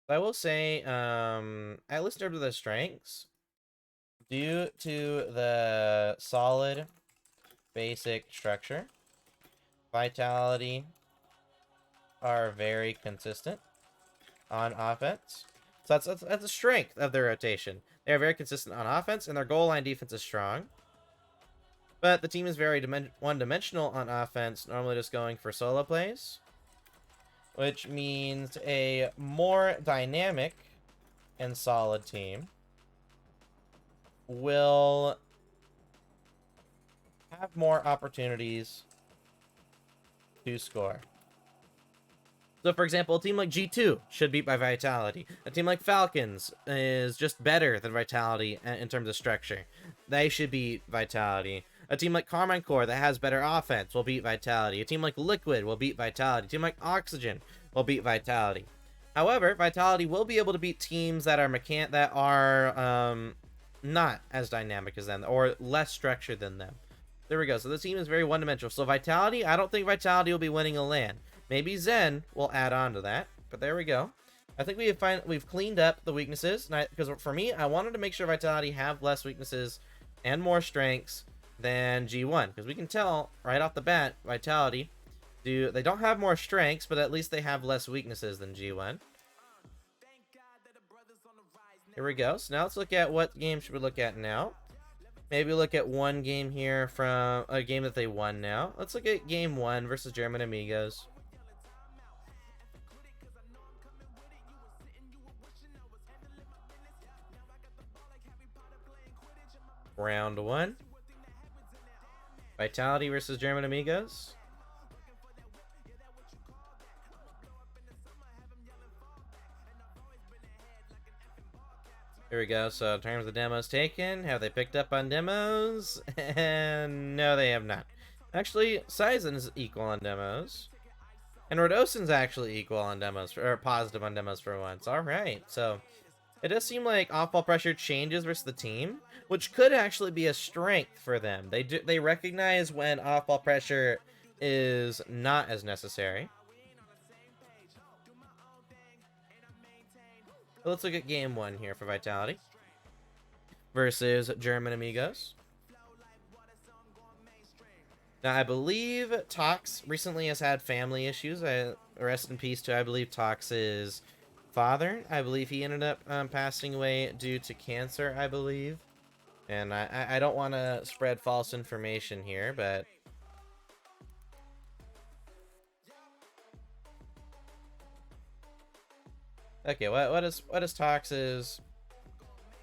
I will say, at least in terms of the strengths, due to the solid basic structure, Vitality are very consistent on offense. So that's a strength of their rotation. They are very consistent on offense, and their goal line defense is strong. But the team is very one-dimensional on offense, normally just going for solo plays, which means a more dynamic and solid team will have more opportunities to score. So, for example, a team like G2 should beat by Vitality. A team like Falcons is just better than Vitality in terms of structure. They should beat Vitality. A team like Carmine Core that has better offense will beat Vitality. A team like Liquid will beat Vitality. A team like Oxygen will beat Vitality. However, Vitality will be able to beat teams that are not as dynamic as them or less structured than them. There we go. So the team is very one-dimensional. So Vitality, I don't think Vitality will be winning a LAN. Maybe Zen will add on to that. But there we go. I think we've cleaned up the weaknesses. Because for me, I wanted to make sure Vitality have less weaknesses and more strengths than G1. Because we can tell right off the bat, Vitality, they don't have more strengths, but at least they have less weaknesses than G1. Here we go. So now let's look at what game should we look at now. Maybe look at one game here from a game that they won now. Let's look at game 1 versus German Amigos. Round 1. Vitality versus German Amigos. Here we go. So in terms of the demos taken, have they picked up on demos? And no, they have not. Actually, Sizen is equal on demos. And Rodosin's actually equal on demos, or positive on demos for once. Alright, so it does seem like off-ball pressure changes versus the team, which could actually be a strength for them. They recognize when off-ball pressure is not as necessary. Let's look at game 1 here for Vitality versus German Amigos. Now, I believe Tox recently has had family issues. Rest in peace to, I believe, Tox's father. I believe he ended up passing away due to cancer, I believe. And I don't want to spread false information here, but... Okay, what is Tox's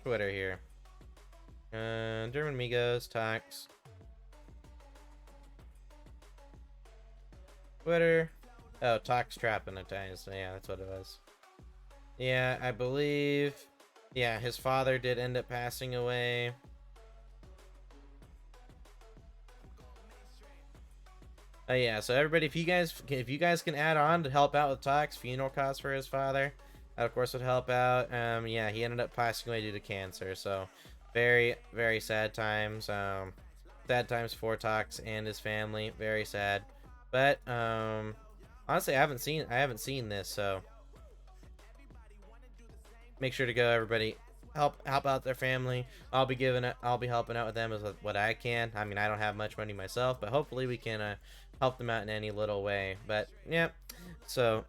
Twitter here? German Amigos, Tox. Twitter. Oh, Tox trapping at times. Yeah, that's what it was. Yeah, I believe. Yeah, his father did end up passing away. Oh yeah, so everybody, if you guys can add on to help out with Tox funeral costs for his father, that of course would help out. Yeah, he ended up passing away due to cancer. So very, very sad times. Sad times for Tox and his family. Very sad. But honestly, I haven't seen this, so make sure to go, everybody. Help out their family. I'll be helping out with them as what I can. I mean, I don't have much money myself, but hopefully we can help them out in any little way. But yeah, so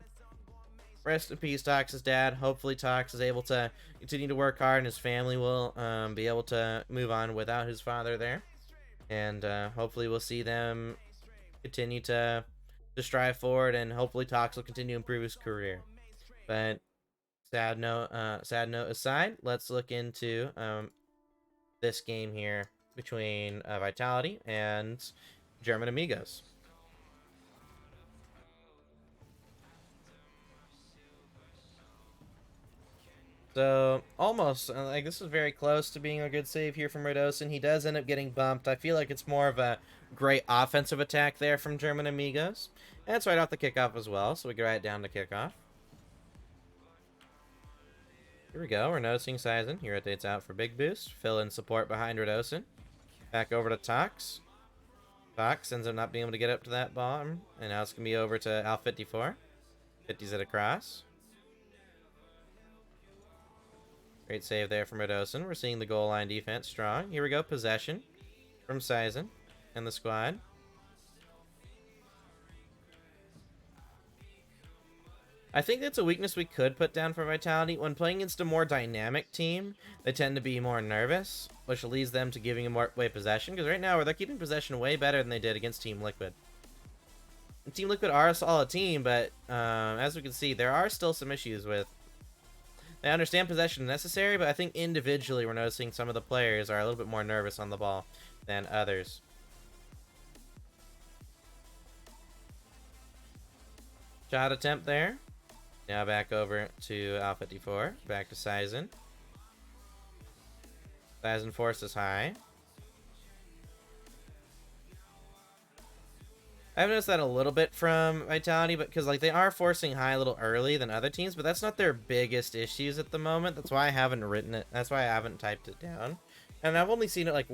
rest in peace, Tox's dad. Hopefully Tox is able to continue to work hard and his family will be able to move on without his father there. And hopefully we'll see them continue to strive forward, and hopefully Tox will continue to improve his career. But sad note aside, let's look into this game here between Vitality and German Amigos. So, almost, like, this is very close to being a good save here from Rodosin. He does end up getting bumped. I feel like it's more of a great offensive attack there from German Amigos. And it's right off the kickoff as well, so we can write down the kickoff. Here we go, we're noticing Sizen. He rotates out for big boost. Fill in support behind Rodosin. Back over to Tox. Tox ends up not being able to get up to that bomb. And now it's going to be over to Al54. 50s it across. Great save there from Rodosin. We're seeing the goal line defense strong. Here we go, possession from Sizen and the squad. I think that's a weakness we could put down for Vitality. When playing against a more dynamic team, they tend to be more nervous, which leads them to giving away possession. Because right now, they're keeping possession way better than they did against Team Liquid. And Team Liquid are a solid team, but as we can see, there are still some issues with... I understand possession is necessary, but I think individually we're noticing some of the players are a little bit more nervous on the ball than others. Shot attempt there. Now back over to Al54. Back to Sizen. Sizen forces high. I've noticed that a little bit from Vitality, but because like they are forcing high a little early than other teams, but that's not their biggest issues at the moment. That's why I haven't written it. That's why I haven't typed it down. And I've only seen it like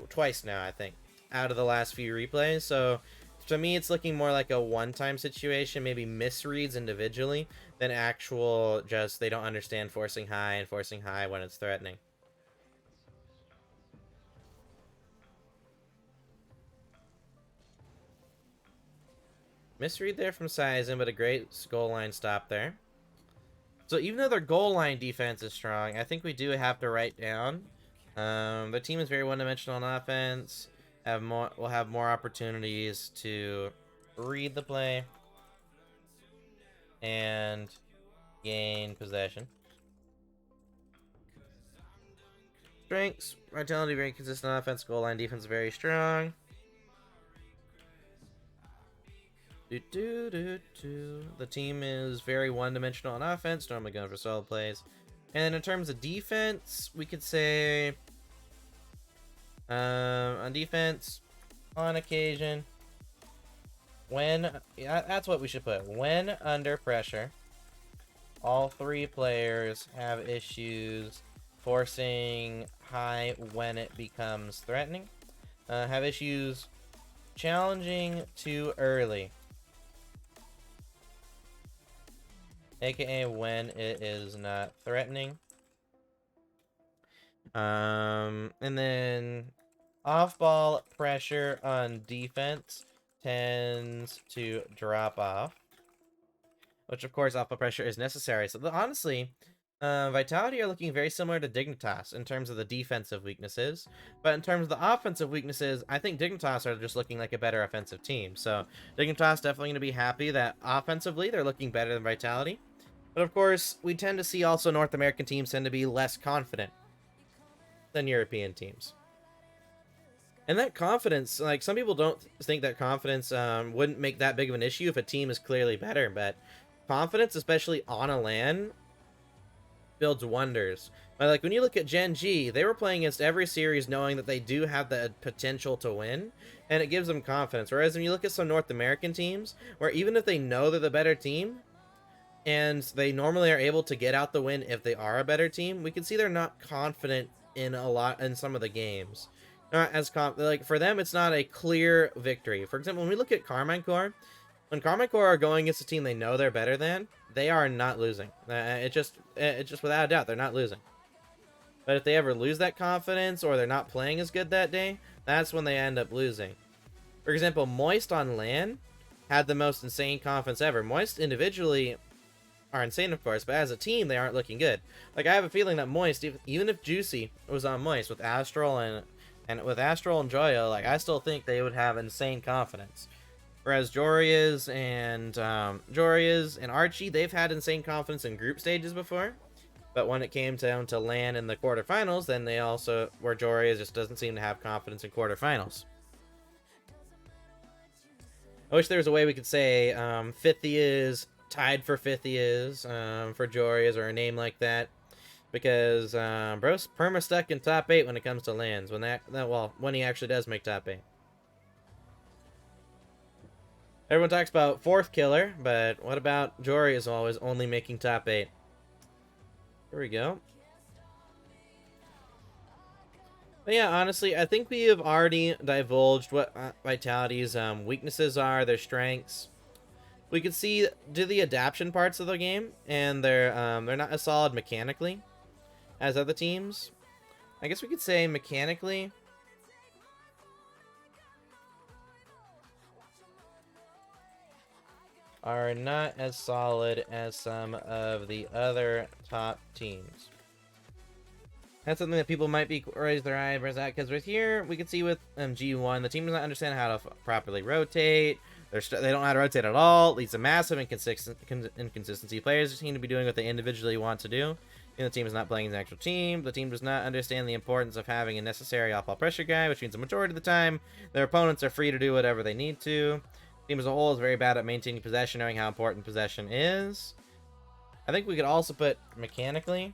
twice now, I think. out of the last few replays. So to me, it's looking more like a one-time situation, maybe misreads individually, than actual just they don't understand forcing high and forcing high when it's threatening. Misread there from Sigms, but a great goal line stop there. So even though their goal line defense is strong, I think we do have to write down the team is very one-dimensional on offense. Will have more opportunities to read the play and gain possession. Strengths, vitality, very consistent offense. Goal line defense very strong. The team is very one-dimensional on offense, normally going for solid plays. And in terms of defense, we could say on defense, on occasion, that's what we should put. When under pressure, all three players have issues forcing high when it becomes threatening. Have issues challenging too early, aka when it is not threatening. And then off-ball pressure on defense tends to drop off, which of course off-ball pressure is necessary. So honestly, Vitality are looking very similar to Dignitas in terms of the defensive weaknesses, but in terms of the offensive weaknesses, I think Dignitas are just looking like a better offensive team. So Dignitas definitely going to be happy that offensively they're looking better than Vitality. But of course, we tend to see also North American teams tend to be less confident than European teams. And that confidence, like, some people don't think that confidence wouldn't make that big of an issue if a team is clearly better, but confidence, especially on a LAN, builds wonders. But like, when you look at Gen G, they were playing against every series knowing that they do have the potential to win, and it gives them confidence. Whereas when you look at some North American teams, where even if they know they're the better team, and they normally are able to get out the win if they are a better team, we can see they're not confident in some of the games. Not as like, for them, it's not a clear victory. For example, when we look at Carmine Corps, when Carmine Corps are going against a team they know they're better than, they are not losing. It's just without a doubt, they're not losing. But if they ever lose that confidence, or they're not playing as good that day, that's when they end up losing. For example, Moist on LAN had the most insane confidence ever. Moist individually are insane, of course, but as a team, they aren't looking good. Like, I have a feeling that Moist, even if Juicy was on Moist with Astral and with Astral and Joyo, like, I still think they would have insane confidence. Whereas Joria's and Archie, they've had insane confidence in group stages before, but when it came down to LAN in the quarterfinals, then they also, where Joria just doesn't seem to have confidence in quarterfinals. I wish there was a way we could say Fifth tied for Fifth for Joria's, or a name like that, because bro's perma stuck in top 8 when it comes to LANs, when he actually does make top 8. Everyone talks about fourth killer, but what about Joria's always only making top 8? Here we go. But yeah, honestly, I think we have already divulged what Vitality's weaknesses are, their strengths. We could see do the adaptation parts of the game, and they're not as solid mechanically as other teams. I guess we could say mechanically are not as solid as some of the other top teams. That's something that people might be raise their eyebrows at, because right here we can see with G1, the team does not understand how to properly rotate. They don't know how to rotate at all. It leads to massive inconsistency. Players seem to be doing what they individually want to do, and the team is not playing as an actual team. The team does not understand the importance of having a necessary off-ball pressure guy, which means the majority of the time, their opponents are free to do whatever they need to. The team as a whole is very bad at maintaining possession, knowing how important possession is. I think we could also put mechanically.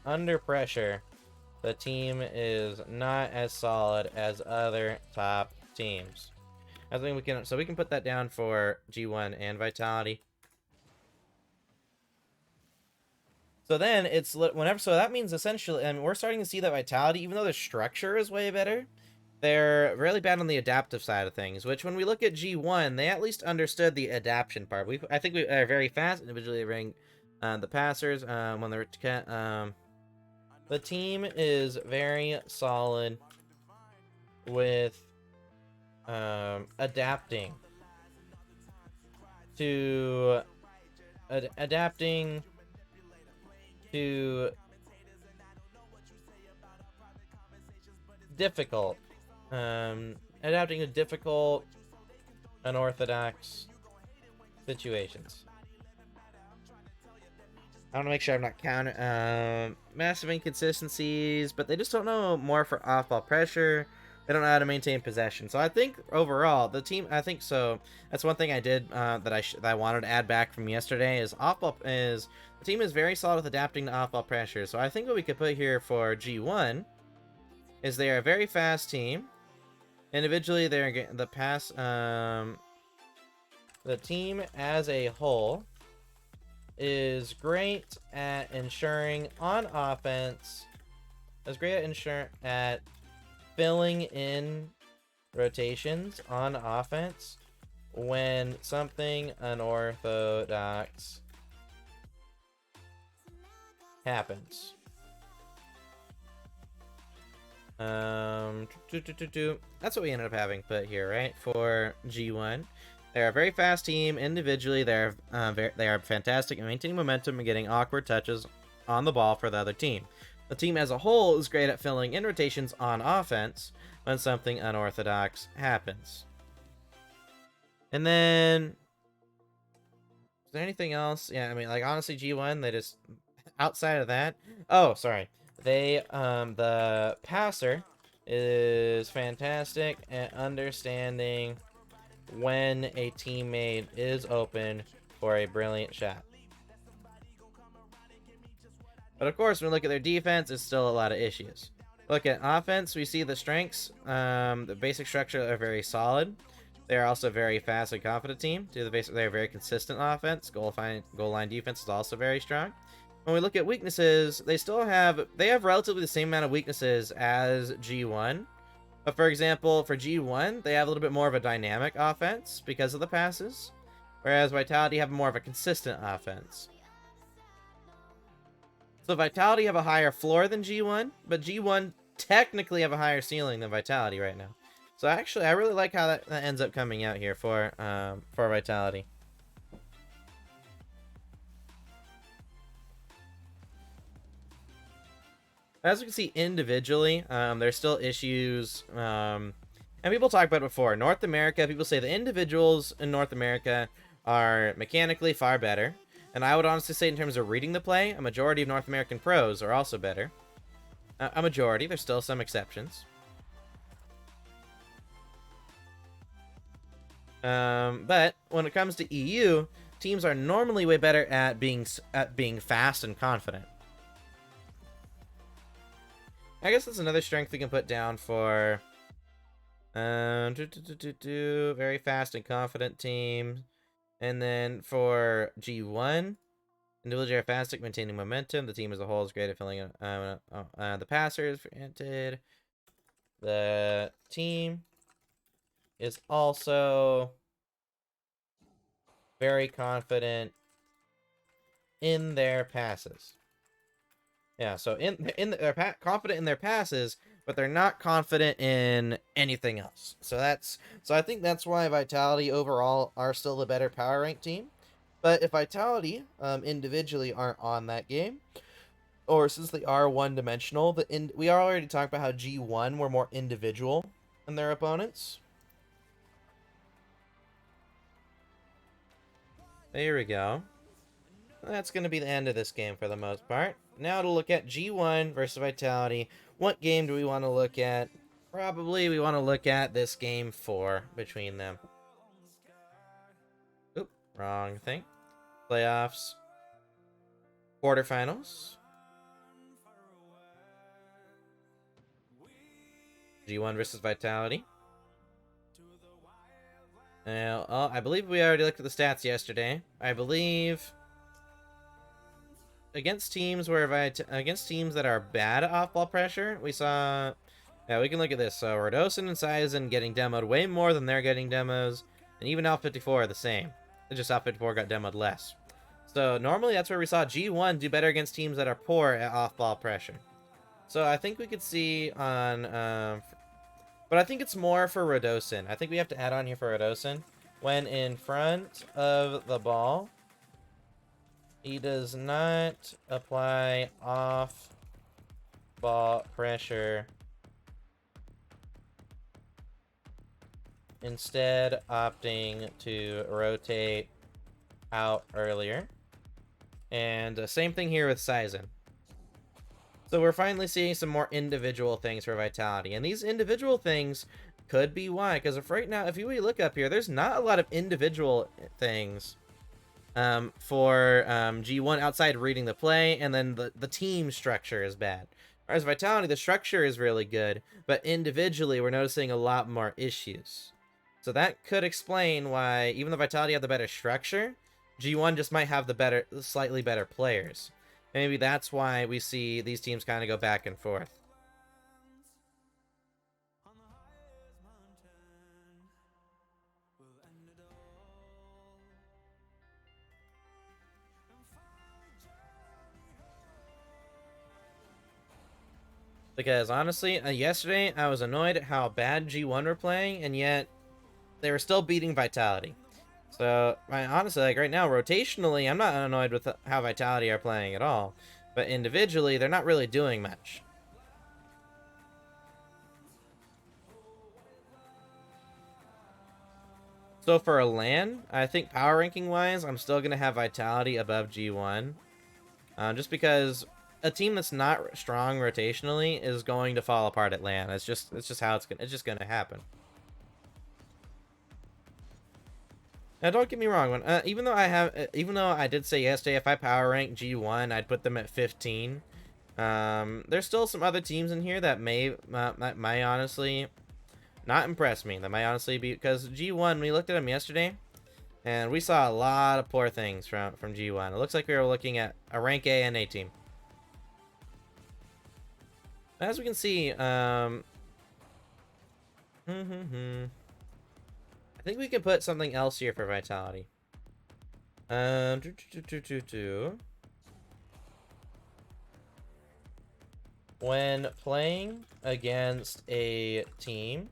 Under pressure, the team is not as solid as other top teams. I think we can put that down for G1 and Vitality. So then it's whenever, so that means essentially, I mean, we're starting to see that Vitality, even though the structure is way better, they're really bad on the adaptive side of things, which when we look at G1, they at least understood the adaption part. I think we are very fast individually ring the passers when they're the team is very solid with adapting to difficult adapting to difficult unorthodox situations. I want to make sure I'm not massive inconsistencies, but they just don't know more for off-ball pressure. They don't know how to maintain possession. So I think overall the team, I think so. That's one thing I did that I wanted to add back from yesterday is the team is very solid with adapting to off-ball pressure. So I think what we could put here for G1 is they are a very fast team. Individually, they're getting the pass. The team as a whole is great at ensuring on offense. Is great at filling in rotations on offense when something unorthodox happens. That's what we ended up having put here, right? For G1. They're a very fast team. Individually, they are fantastic at maintaining momentum and getting awkward touches on the ball for the other team. The team as a whole is great at filling in rotations on offense when something unorthodox happens. And then, is there anything else? Yeah, I mean, like, honestly, G1, they just, outside of that, oh, sorry. They, the passer is fantastic at understanding when a teammate is open for a brilliant shot. But of course, when we look at their defense, it's still a lot of issues. Look at offense, we see the strengths. The basic structure are very solid. They are also a very fast and confident team. They're very consistent offense. Goal line defense is also very strong. When we look at weaknesses, they have relatively the same amount of weaknesses as G1. But for example, for G1, they have a little bit more of a dynamic offense because of the passes, whereas Vitality have more of a consistent offense. So Vitality have a higher floor than G1, but G1 technically have a higher ceiling than Vitality right now. So actually, I really like how that ends up coming out here for Vitality. As we can see individually, there's still issues, and people talk about it before. North America, people say the individuals in North America are mechanically far better. And I would honestly say in terms of reading the play, a majority of North American pros are also better. A majority, there's still some exceptions. But when it comes to EU, teams are normally way better at being fast and confident. I guess that's another strength we can put down for very fast and confident team. And then for G1, individually are fast at maintaining momentum. The team as a whole is great at filling the passers. Granted, the team is also very confident in their passes. Yeah, so they're confident in their passes, but they're not confident in anything else. So I think that's why Vitality overall are still the better power rank team. But if Vitality individually aren't on that game, or since they are one-dimensional, we already talked about how G1 were more individual than their opponents. There we go. That's going to be the end of this game for the most part. Now to look at G1 versus Vitality. What game do we want to look at? Probably we want to look at this game 4 between them. Oop, wrong thing. Playoffs. Quarterfinals. G1 versus Vitality. Now, I believe we already looked at the stats yesterday. I believe against teams against teams that are bad at off-ball pressure, we saw. Yeah, we can look at this. So Rodosin and Sizen getting demoed way more than they're getting demos, and even Al54 are the same. It's just Al54 got demoed less. So normally that's where we saw G1 do better against teams that are poor at off-ball pressure. So I think we could see on, but I think it's more for Rodosin. I think we have to add on here for Rodosin. When in front of the ball, he does not apply off-ball pressure, instead opting to rotate out earlier. And same thing here with Sizen. So we're finally seeing some more individual things for Vitality. And these individual things could be why. Because if right now, if you really look up here, there's not a lot of individual things for G1 outside reading the play. And then the team structure is bad. Whereas Vitality, the structure is really good. But individually, we're noticing a lot more issues. So that could explain why, even though Vitality have the better structure, G1 just might have the slightly better players. Maybe that's why we see these teams kind of go back and forth. Because honestly, yesterday I was annoyed at how bad G1 were playing, and yet they were still beating Vitality. So, honestly, like right now, rotationally, I'm not annoyed with how Vitality are playing at all. But individually, they're not really doing much. So for a LAN, I think power ranking wise, I'm still going to have Vitality above G1. Just because a team that's not strong rotationally is going to fall apart at LAN. It's just how it's just going to happen. Now, don't get me wrong. Even though I did say yesterday, if I power rank G1, I'd put them at 15. There's still some other teams in here that may honestly not impress me. That might honestly be because G1. We looked at them yesterday, and we saw a lot of poor things from G1. It looks like we were looking at a rank A and A team. As we can see, I think we could put something else here for Vitality. When playing against a team,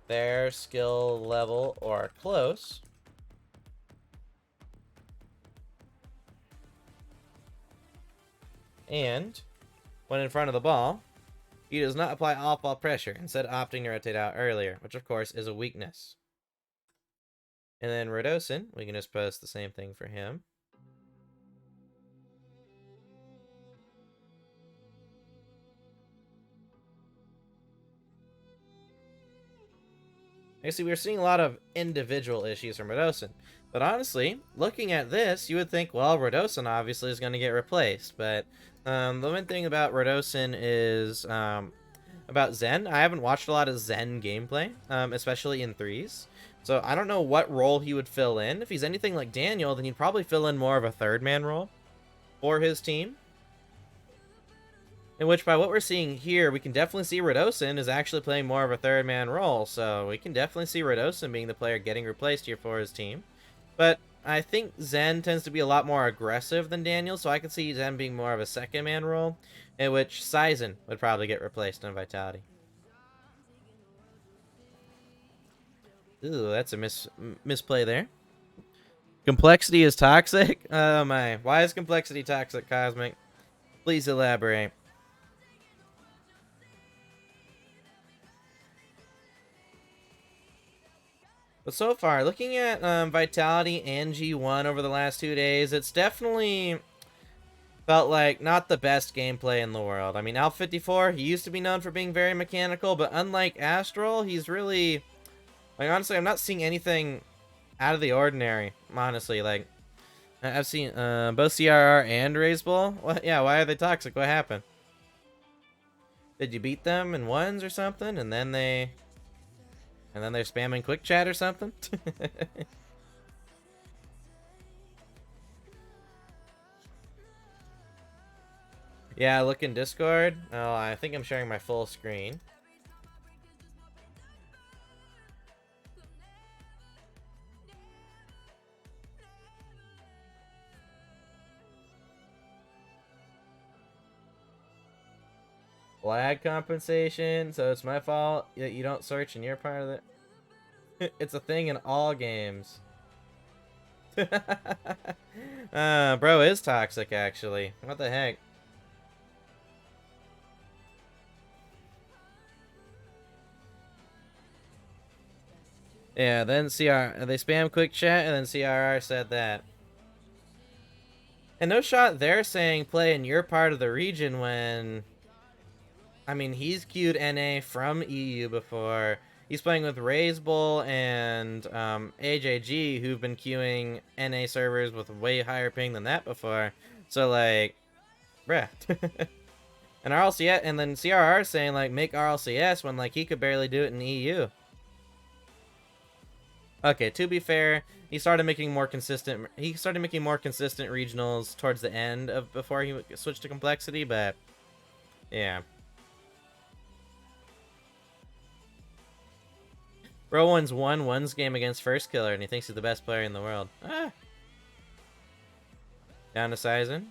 their skill level or close, and when in front of the ball, he does not apply off-ball pressure, instead opting to rotate out earlier, which of course is a weakness. And then Rodosin, we can just post the same thing for him. Actually, we're seeing a lot of individual issues from Rodosin. But honestly, looking at this, you would think, well, Rodosin obviously is going to get replaced. But the one thing about Rodosin is about Zen. I haven't watched a lot of Zen gameplay, especially in threes. So I don't know what role he would fill in. If he's anything like Daniel, then he'd probably fill in more of a third-man role for his team. In which, by what we're seeing here, we can definitely see Rodosin is actually playing more of a third-man role. So we can definitely see Rodosin being the player getting replaced here for his team. But I think Zen tends to be a lot more aggressive than Daniel, so I could see Zen being more of a second-man role, in which Sizen would probably get replaced in Vitality. Ooh, that's a misplay there. Complexity is toxic? Oh my. Why is complexity toxic, Cosmic? Please elaborate. But so far, looking at Vitality and G1 over the last 2 days, it's definitely felt like not the best gameplay in the world. I mean, Alpha54, he used to be known for being very mechanical, but unlike Astral, he's really... Like, honestly, I'm not seeing anything out of the ordinary, honestly. Like, I've seen both CRR and Raise Bull. What? Yeah, why are they toxic? What happened? Did you beat them in ones or something, and then they're spamming quick chat or something? Yeah, look in Discord. Oh, I think I'm sharing my full screen. Lag compensation, so it's my fault that you don't search and you're part of it. It's a thing in all games. Bro is toxic, actually. What the heck? Yeah, then they spam quick chat, and then CRR said that. And no shot they're saying play in your part of the region when... I mean, he's queued NA from EU before. He's playing with Razebull and AJG, who've been queuing NA servers with way higher ping than that before. So, like, bruh. And RLCS, and then CRR saying, like, make RLCS when, like, he could barely do it in EU. Okay, to be fair, he started making more consistent regionals towards the end of before he switched to complexity, but yeah. Bro wins one's game against First Killer, and he thinks he's the best player in the world. Ah. Down to Sizen.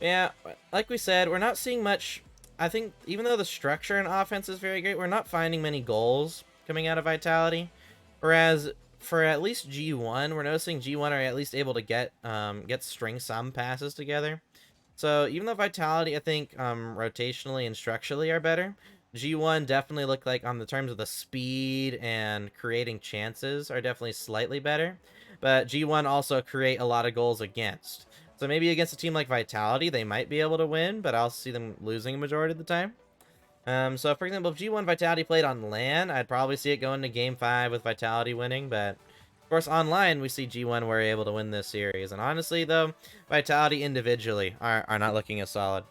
Yeah, like we said, we're not seeing much. I think even though the structure and offense is very great, we're not finding many goals coming out of Vitality. Whereas for at least G1, we're noticing G1 are at least able to get string some passes together. So even though Vitality, I think, rotationally and structurally are better, G1 definitely look like on the terms of the speed and creating chances are definitely slightly better. But G1 also create a lot of goals against. So maybe against a team like Vitality, they might be able to win, but I'll see them losing a majority of the time. So for example, if G1 Vitality played on LAN, I'd probably see it going to Game 5 with Vitality winning, but of course, online, we see G1 were able to win this series. And honestly, though, Vitality individually are not looking as solid.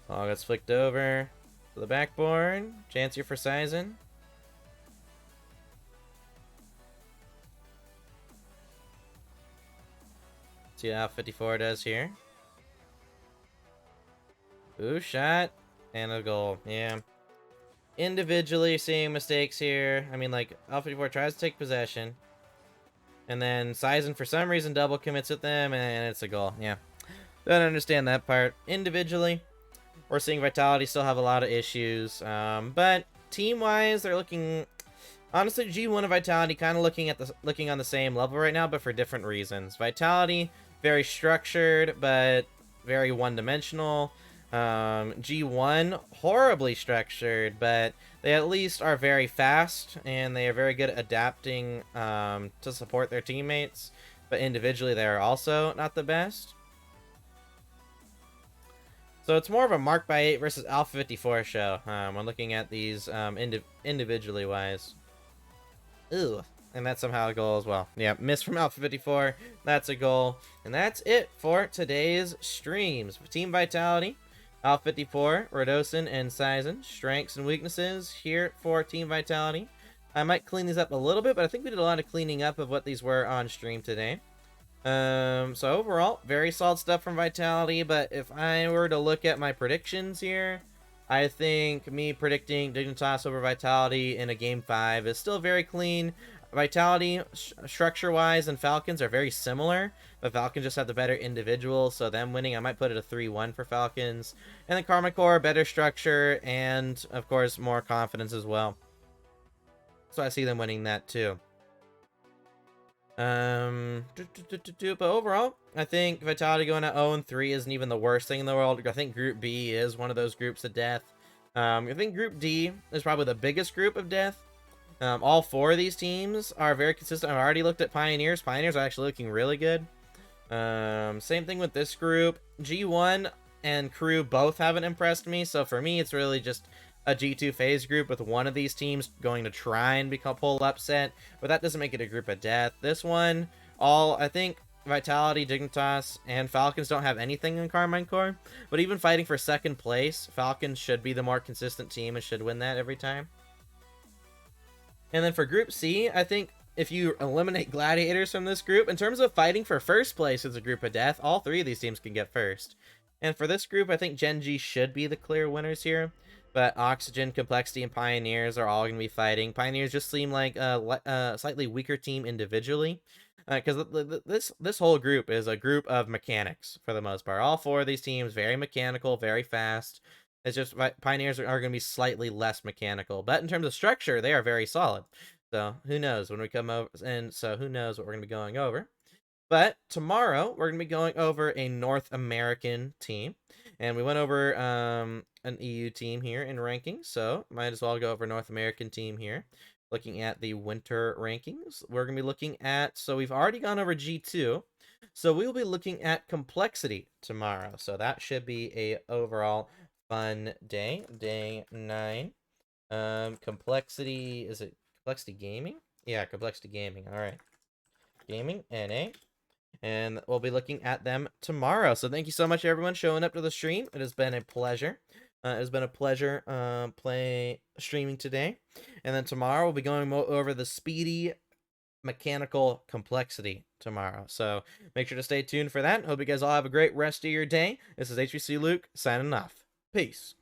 All gets flicked over to the backboard. Chance here for Sizen. See how 54 does here. Ooh, shot. And a goal. Yeah. Individually seeing mistakes here. I mean, like, Alpha 54 tries to take possession. And then Sizen, for some reason, double commits with them, and it's a goal. Yeah. Don't understand that part. Individually, we're seeing Vitality still have a lot of issues. But team-wise, they're looking... Honestly, G1 and Vitality kind of looking on the same level right now, but for different reasons. Vitality, very structured, but very one-dimensional. G1, horribly structured, but they at least are very fast, and they are very good at adapting to support their teammates. But individually, they are also not the best. So it's more of a Mark by 8 versus Alpha 54 show when looking at these individually wise. Ooh, and that's somehow a goal as well. Yeah, miss from Alpha 54. That's a goal. And that's it for today's streams. Team Vitality, Alpha 54, Rodosin, and Sizen. Strengths and weaknesses here for Team Vitality. I might clean these up a little bit, but I think we did a lot of cleaning up of what these were on stream today. So overall, very solid stuff from Vitality, but if I were to look at my predictions here, I think me predicting Dignitas over Vitality in a Game 5 is still very clean. Vitality, structure-wise, and Falcons are very similar, but Falcons just have the better individual, so them winning, I might put it a 3-1 for Falcons. And then Karma Core, better structure, and, of course, more confidence as well. So I see them winning that, too. But overall, I think Vitality going at 0-3 isn't even the worst thing in the world. I think Group B is one of those groups of death. I think Group D is probably the biggest group of death. All four of these teams are very consistent. I've already looked at Pioneers. Pioneers are actually looking really good. Same thing with this group. G1 and Crew both haven't impressed me, so for me, it's really just a G2 phase group with one of these teams going to try and become pull upset, but that doesn't make it a group of death. This one, I think Vitality, Dignitas, and Falcons don't have anything in Carmine Core, but even fighting for second place, Falcons should be the more consistent team and should win that every time. And then for Group C, I think if you eliminate Gladiators from this group, in terms of fighting for first place as a group of death, all three of these teams can get first. And for this group, I think Gen G should be the clear winners here. But Oxygen, Complexity, and Pioneers are all going to be fighting. Pioneers just seem like a slightly weaker team individually. Because this whole group is a group of mechanics, for the most part. All four of these teams, very mechanical, very fast. It's just Pioneers are going to be slightly less mechanical. But in terms of structure, they are very solid. So who knows when we come over. And so who knows what we're going to be going over. But tomorrow, we're going to be going over a North American team. And we went over an EU team here in rankings, so might as well go over North American team here. Looking at the winter rankings, we're going to be looking at, so we've already gone over G2, so we'll be looking at Complexity tomorrow. So that should be a overall fun day. Day 9. Complexity, is it Complexity Gaming? Yeah, Complexity Gaming, all right. Gaming, NA. And we'll be looking at them tomorrow. So thank you so much, everyone, showing up to the stream. It has been a pleasure. It has been a pleasure streaming today. And then tomorrow we'll be going over the speedy mechanical complexity tomorrow. So make sure to stay tuned for that. Hope you guys all have a great rest of your day. This is HVCLuc signing off. Peace.